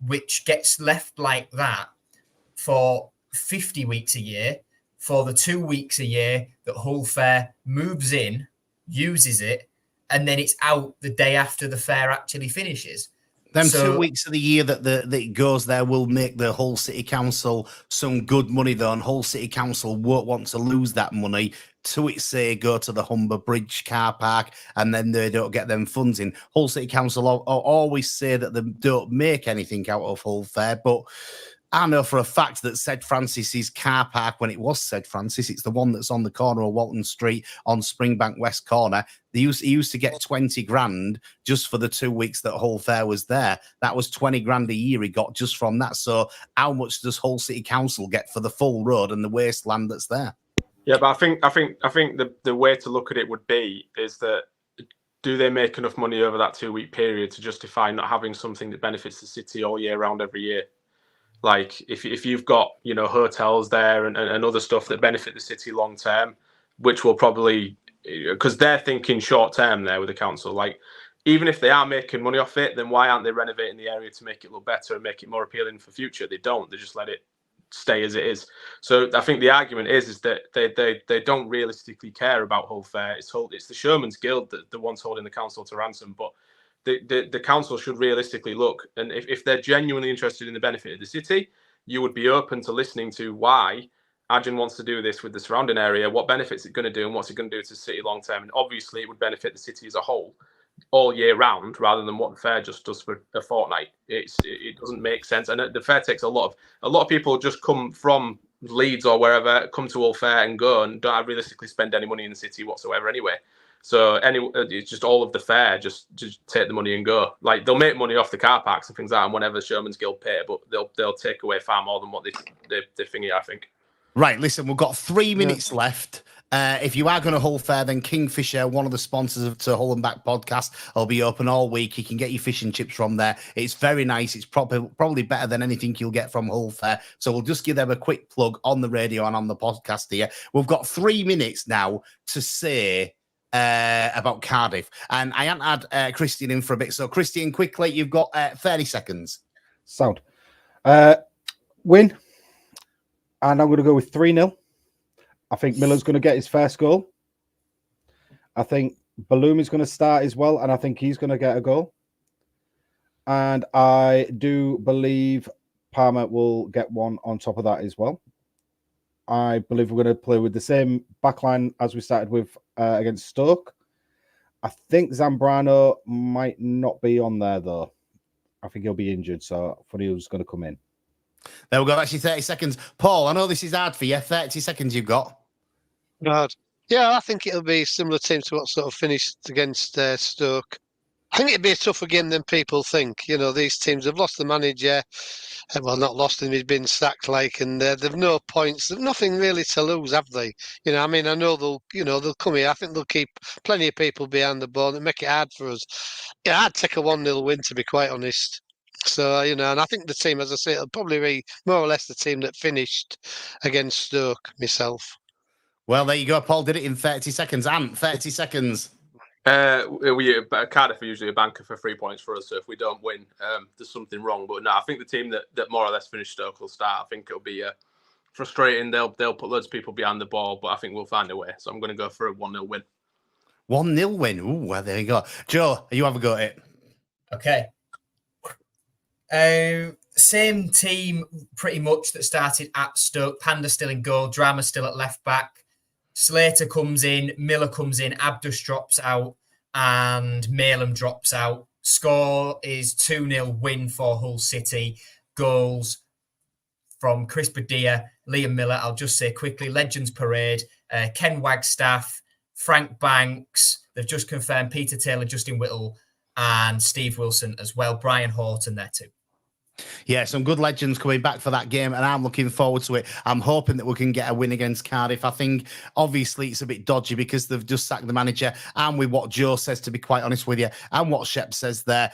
which gets left like that for 50 weeks a year, for the 2 weeks a year that Hull Fair moves in, uses it, and then it's out the day after the fair actually finishes. Them 2 weeks of the year that it goes there will make the Hull City Council some good money, though, and Hull City Council won't want to lose that money to it, say, go to the Humber Bridge car park, and then they don't get them funds in. Hull City Council always say that they don't make anything out of Hull Fair, but I know for a fact that St Francis's car park, when it was St Francis, it's the one that's on the corner of Walton Street on Springbank West Corner. He used to get 20 grand just for the 2 weeks that Hull Fair was there. That was 20 grand a year he got just from that. So how much does Hull City Council get for the full road and the wasteland that's there? Yeah, but I think the way to look at it would be is that, do they make enough money over that 2 week period to justify not having something that benefits the city all year round every year? Like if you've got, you know, hotels there and other stuff that benefit the city long term, which will probably, because they're thinking short term there with the council, like even if they are making money off it, then why aren't they renovating the area to make it look better and make it more appealing for future? They don't. They just let it stay as it is. So I think the argument is that they don't realistically care about Hull Fair. It's the Showman's Guild that the ones holding the council to ransom, but the council should realistically look, and if they're genuinely interested in the benefit of the city, you would be open to listening to why Adrian wants to do this with the surrounding area, what benefits it's going to do, and what's it going to do to the city long term. And obviously, it would benefit the city as a whole all year round, rather than what the fair just does for a fortnight. It doesn't make sense, and the fair takes a lot of people just come from Leeds or wherever, come to Hull Fair and go and don't realistically spend any money in the city whatsoever anyway. So it's just all of the fair, just take the money and go. Like they'll make money off the car parks and things like that, and whatever Showman's Guild pay, but they'll take away far more than what they thingy, I think. Right, listen, we've got 3 minutes left. If you are going to Hull Fair, then Kingfisher, one of the sponsors of the Hull and Back podcast, will be open all week. You can get your fish and chips from there. It's very nice. It's probably better than anything you'll get from Hull Fair. So we'll just give them a quick plug on the radio and on the podcast here. We've got 3 minutes now to say about Cardiff, and I haven't had Christian in for a bit. So Christian, quickly, you've got 30 seconds. Sound. Win, and I'm going to go with 3-0. I think Miller's going to get his first goal. I think Balloum is going to start as well, and I think he's going to get a goal. And I do believe Palmer will get one on top of that as well. I believe we're going to play with the same backline as we started with against Stoke. I think Zambrano might not be on there, though. I think he'll be injured, so Furiel's going to come in. There we go. Actually, 30 seconds. Paul, I know this is hard for you. 30 seconds you've got. God. Yeah, I think it'll be a similar team to what sort of finished against Stoke. I think it'd be a tougher game than people think. You know, these teams have lost the manager. Well, not lost him, he's been sacked, and they've no points. They've nothing really to lose, have they? You know, I mean, I know they'll come here. I think they'll keep plenty of people behind the ball and make it hard for us. Yeah, I'd take a 1-0 win, to be quite honest. So, you know, and I think the team, as I say, it'll probably be more or less the team that finished against Stoke, myself. Well, there you go. Paul did it in 30 seconds. Ant, 30 seconds. Cardiff are usually a banker for 3 points for us, so if we don't win, there's something wrong. But no, I think the team that more or less finished Stoke will start. I think it'll be frustrating. They'll put loads of people behind the ball, but I think we'll find a way. So I'm going to go for a 1-0 win. 1-0 win. Ooh, well, there you go. Joe, you have a go at it. Okay. Same team pretty much that started at Stoke. Panda still in goal. Drama still at left back. Slater comes in, Miller comes in, Abdus drops out, and Malem drops out. Score is 2-0 win for Hull City. Goals from Chris Badia, Liam Miller. I'll just say quickly, Legends Parade, Ken Wagstaff, Frank Banks. They've just confirmed Peter Taylor, Justin Whittle, and Steve Wilson as well. Brian Horton there too. Yeah, some good legends coming back for that game, and I'm looking forward to it. I'm hoping that we can get a win against Cardiff. I think, obviously, it's a bit dodgy because they've just sacked the manager, and with what Joe says, to be quite honest with you, and what Shep says there,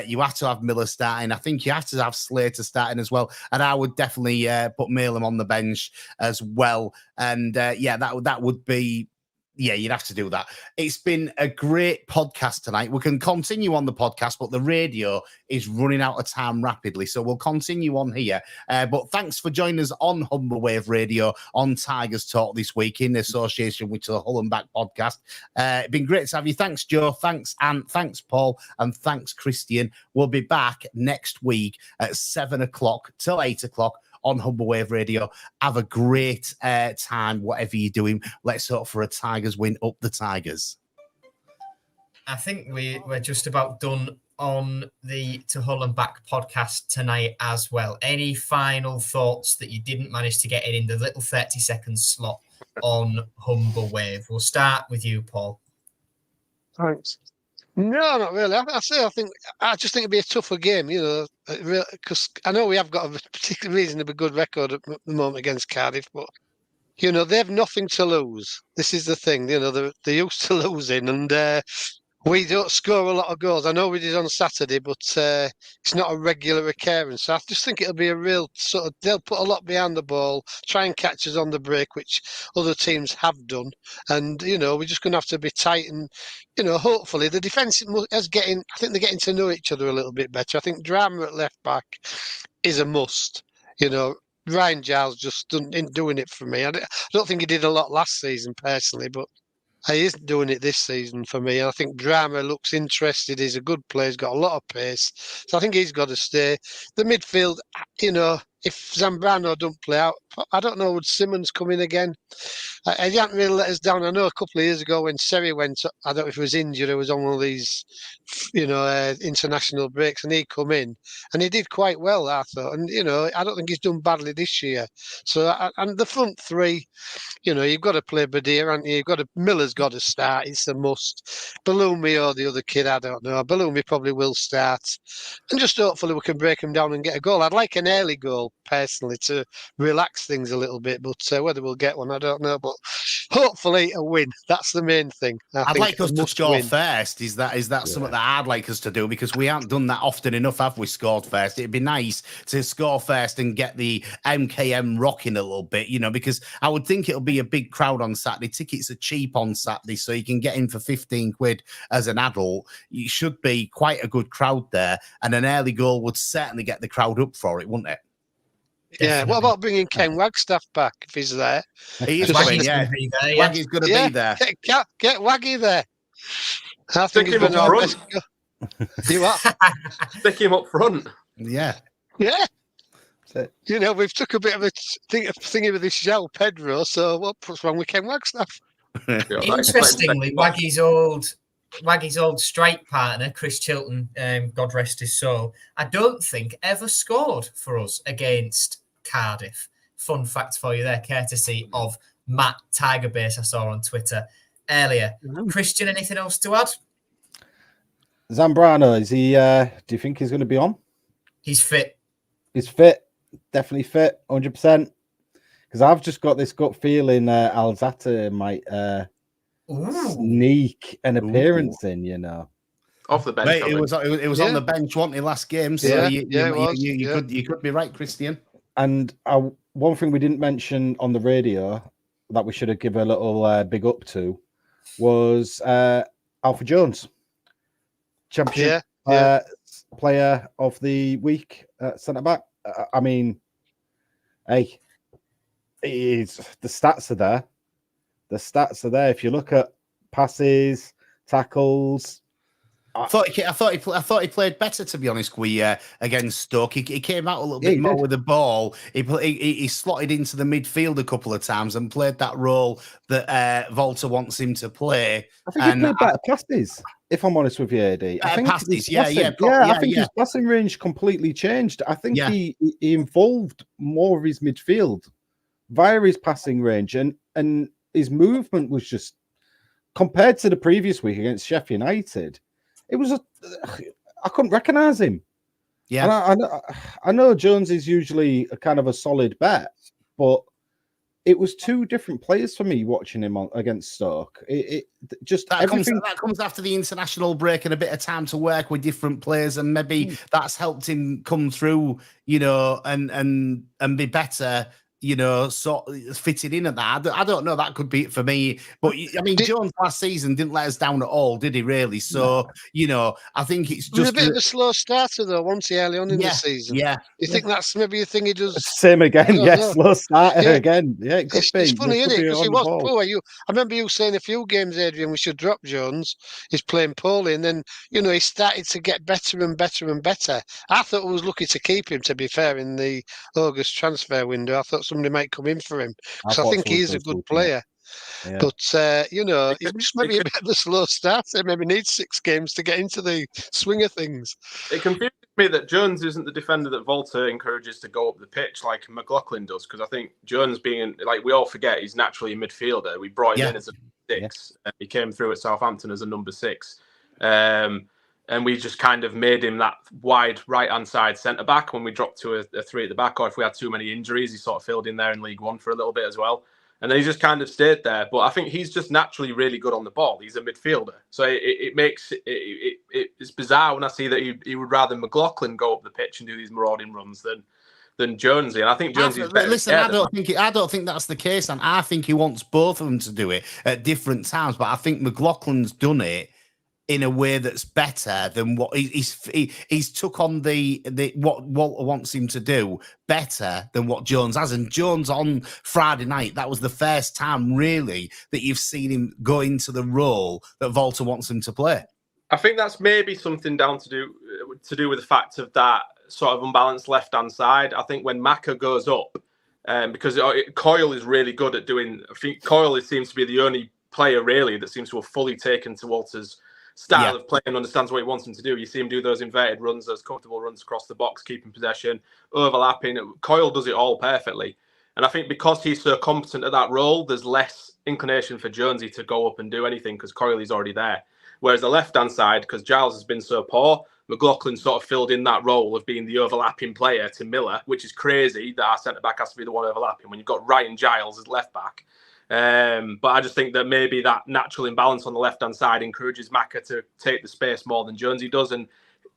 you have to have Miller starting. I think you have to have Slater starting as well, and I would definitely put Malem on the bench as well. And that would be. Yeah, you'd have to do that. It's been a great podcast tonight. We can continue on the podcast, but the radio is running out of time rapidly. So we'll continue on here. But thanks for joining us on Humber Wave Radio on Tigers Talk this week in association with the Hull and Back podcast. It's been great to have you. Thanks, Joe. Thanks, Ant. Thanks, Paul. And thanks, Christian. We'll be back next week at 7 o'clock till 8 o'clock on Humber Wave Radio. Have a great time, whatever you're doing. Let's hope for a Tigers win. Up the Tigers. I think we're just about done on the To Hull and Back podcast tonight as well. Any final thoughts that you didn't manage to get in the little 30-second slot on Humber Wave? We'll start with you, Paul. Thanks. No, not really. I just think it'd be a tougher game, because I know we have got a particular reasonably good record at the moment against Cardiff, but they have nothing to lose. This is the thing, they're used to losing, and we don't score a lot of goals. I know we did on Saturday, but it's not a regular occurrence. So I just think it'll be a real sort of, they'll put a lot behind the ball, try and catch us on the break, which other teams have done. And, we're just going to have to be tight and, hopefully the defence is I think they're getting to know each other a little bit better. I think drama at left back is a must. Ryan Giles just isn't doing it for me. I don't think he did a lot last season personally, but he isn't doing it this season for me. And I think Drama looks interested. He's a good player. He's got a lot of pace. So I think he's got to stay. The midfield, if Zambrano don't play out, I don't know, would Simmons come in again? He hasn't really let us down. I know a couple of years ago when Seri went, I don't know if he was injured or was on one of these, international breaks, and he come in. And he did quite well, I thought. And, I don't think he's done badly this year. So, and the front three, you've got to play Badir, haven't you? Miller's got to start. It's a must. Balumi or the other kid, I don't know. Balumi probably will start. And just hopefully we can break him down and get a goal. I'd like an early goal, personally, to relax things a little bit. But whether we'll get one, I don't know. But hopefully a win. That's the main thing. I'd like us to score first. Is that something that I'd like us to do? Because we haven't done that often enough, have we, scored first? It'd be nice to score first and get the MKM rocking a little bit, because I would think it'll be a big crowd on Saturday. Tickets are cheap on Saturday, so you can get in for 15 quid as an adult. You should be quite a good crowd there, and an early goal would certainly get the crowd up for it, wouldn't it? Yeah. Definitely. What about bringing Ken Wagstaff back if he's there? He is Waggy's going, gonna be there, yeah. Waggy's going to be there. Get Waggy there. I think Stick he's him been up our front. best. You what? Stick him up front. Yeah. Yeah. We've took a bit of a thingy with this João Pedro, so what's wrong with Ken Wagstaff? Interestingly, Waggy's old strike partner, Chris Chilton, God rest his soul, I don't think ever scored for us against Cardiff. Fun fact for you there, courtesy of Matt Tigerbase, I saw on Twitter earlier. Christian, anything else to add? Zambrano, is he? Do you think he's going to be on? He's fit. He's fit, definitely fit, 100%. Because I've just got this gut feeling Alzate might sneak an appearance in, Off the bench. Mate, it was on the bench, wasn't he, last game? So you could be right, Christian. And one thing we didn't mention on the radio that we should have given a little big up to was Alfred Jones, championship player of the week, centre back. I mean, hey, the stats are there. The stats are there. If you look at passes, tackles. I thought he played better, to be honest. Against Stoke, he came out a little bit more with the ball. He slotted into the midfield a couple of times and played that role that Volta wants him to play. I think he played better passes. If I'm honest with you, AD, I think passes, I think his passing range completely changed. I think he involved more of his midfield via his passing range, and his movement was just, compared to the previous week against Sheffield United, it was I couldn't recognise him. Yeah. And I know Jones is usually a kind of a solid bet, but it was two different players for me watching him against Stoke. It just that everything comes after the international break and a bit of time to work with different players, and maybe that's helped him come through, and be better, sort of fitting in at that. I don't know. That could be it for me. But I mean, Jones last season didn't let us down at all, did he? Really? So I think it's He was just a bit of a slow starter though, once he early on in the season. Yeah. You think that's maybe a thing he does? same again. Yes, slow starter again. Yeah, it could be. It's funny, isn't it? Because he on the was ball. poor. I remember you saying a few games, Adrian, we should drop Jones. He's playing poorly, and then he started to get better and better and better. I thought we was lucky to keep him. To be fair, in the August transfer window, I thought somebody might come in for him because I think he is a good player. Yeah. But he's just maybe a bit of a slow starter. Maybe needs 6 games to get into the swing of things. It confuses me that Jones isn't the defender that Volta encourages to go up the pitch like McLaughlin does, because I think Jones, being like we all forget, he's naturally a midfielder. We brought him in as a 6, and he came through at Southampton as a number 6, and we just kind of made him that wide right-hand side centre back when we dropped to a 3 at the back, or if we had too many injuries, he sort of filled in there in League One for a little bit as well. And then he just kind of stayed there. But I think he's just naturally really good on the ball. He's a midfielder. So it makes it's bizarre when I see that he would rather McLaughlin go up the pitch and do these marauding runs than Jonesy. And I think Jonesy's better. Listen, I don't think that's the case. And I think he wants both of them to do it at different times. But I think McLaughlin's done it in a way that's better than what he's took on the what Walter wants him to do better than what Jones has. And Jones on Friday night, that was the first time really that you've seen him go into the role that Walter wants him to play. I think that's maybe something down to do with the fact of that sort of unbalanced left-hand side. I think when Maka goes up, because Coyle is really good at doing. I think Coyle seems to be the only player really that seems to have fully taken to Walter's style of play and understands what he wants him to do. You see him do those inverted runs, those comfortable runs across the box, keeping possession, overlapping. Coyle does it all perfectly. And I think because he's so competent at that role, there's less inclination for Jonesy to go up and do anything because Coyle is already there. Whereas the left-hand side, because Giles has been so poor, McLaughlin sort of filled in that role of being the overlapping player to Miller, which is crazy that our centre-back has to be the one overlapping when you've got Ryan Giles as left-back. But I just think that maybe that natural imbalance on the left-hand side encourages Maka to take the space more than Jonesy does. And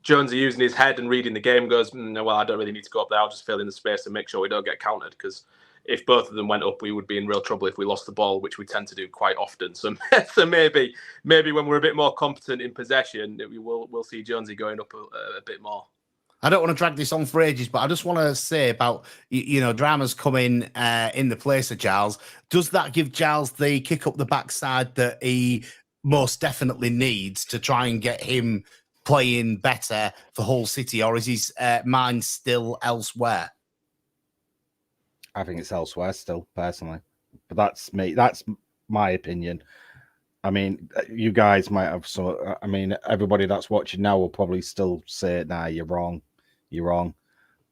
Jonesy, using his head and reading the game, goes, well, I don't really need to go up there. I'll just fill in the space and make sure we don't get countered. Because if both of them went up, we would be in real trouble if we lost the ball, which we tend to do quite often. So maybe when we're a bit more competent in possession, we'll see Jonesy going up a bit more. I don't want to drag this on for ages, but I just want to say about, Drama's coming in the place of Giles. Does that give Giles the kick up the backside that he most definitely needs to try and get him playing better for Hull City, or is his mind still elsewhere? I think it's elsewhere still, personally. But that's me. That's my opinion. I mean, you guys might have some. I mean, everybody that's watching now will probably still say, "Nah, you're wrong. You're wrong."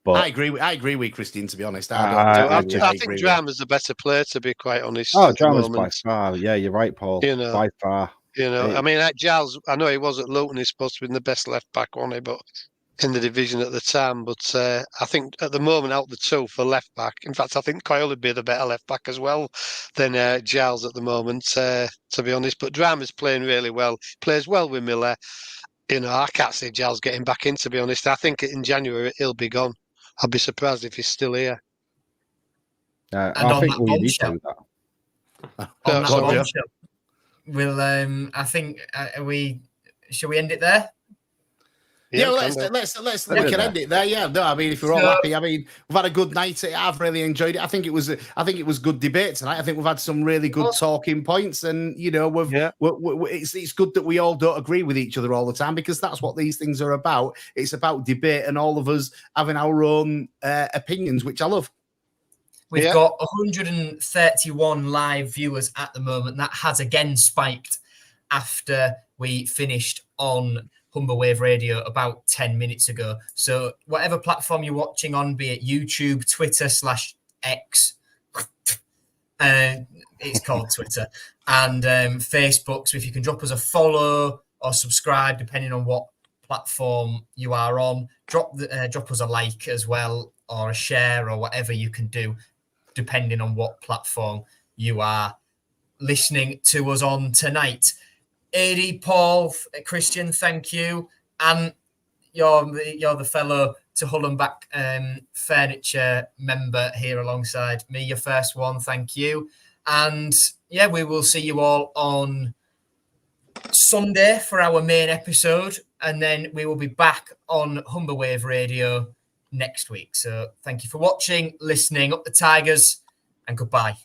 But I agree with Christine. To be honest, I think Drama's a better player. To be quite honest, Drama's by far. Yeah, you're right, Paul. By far. I mean, Giles. I know he was at Luton. He's supposed to be the best left back, wasn't he? But in the division at the time. But I think at the moment, out the two for left back. In fact, I think Coyle would be the better left back as well than Giles at the moment. To be honest, but Drama's playing really well. Plays well with Miller. I can't see Giles getting back in. To be honest, I think in January he'll be gone. I'd be surprised if he's still here. I think we need to do that. On that bombshell, we'll. I think shall we end it there? Yeah, let's we can end it there. Yeah, no, I mean, if you're all happy, I mean, we've had a good night. I've really enjoyed it. I think it was good debate tonight. I think we've had some really good talking points, and it's good that we all don't agree with each other all the time, because that's what these things are about. It's about debate and all of us having our own opinions, which I love. We've got 131 live viewers at the moment. That has again spiked after we finished on Humber Wave Radio about 10 minutes ago. So whatever platform you're watching on, be it YouTube, Twitter /X, it's called Twitter, and Facebook. So if you can drop us a follow or subscribe, depending on what platform you are on. Drop us a like as well, or a share, or whatever you can do, depending on what platform you are listening to us on tonight. Adi, Paul, Christian, thank you. And you're the fellow to Hull and Back furniture member here alongside me, your first one. Thank you. And yeah, we will see you all on Sunday for our main episode, and then we will be back on Humber Wave Radio next week. So thank you for watching, listening. Up the Tigers, and goodbye.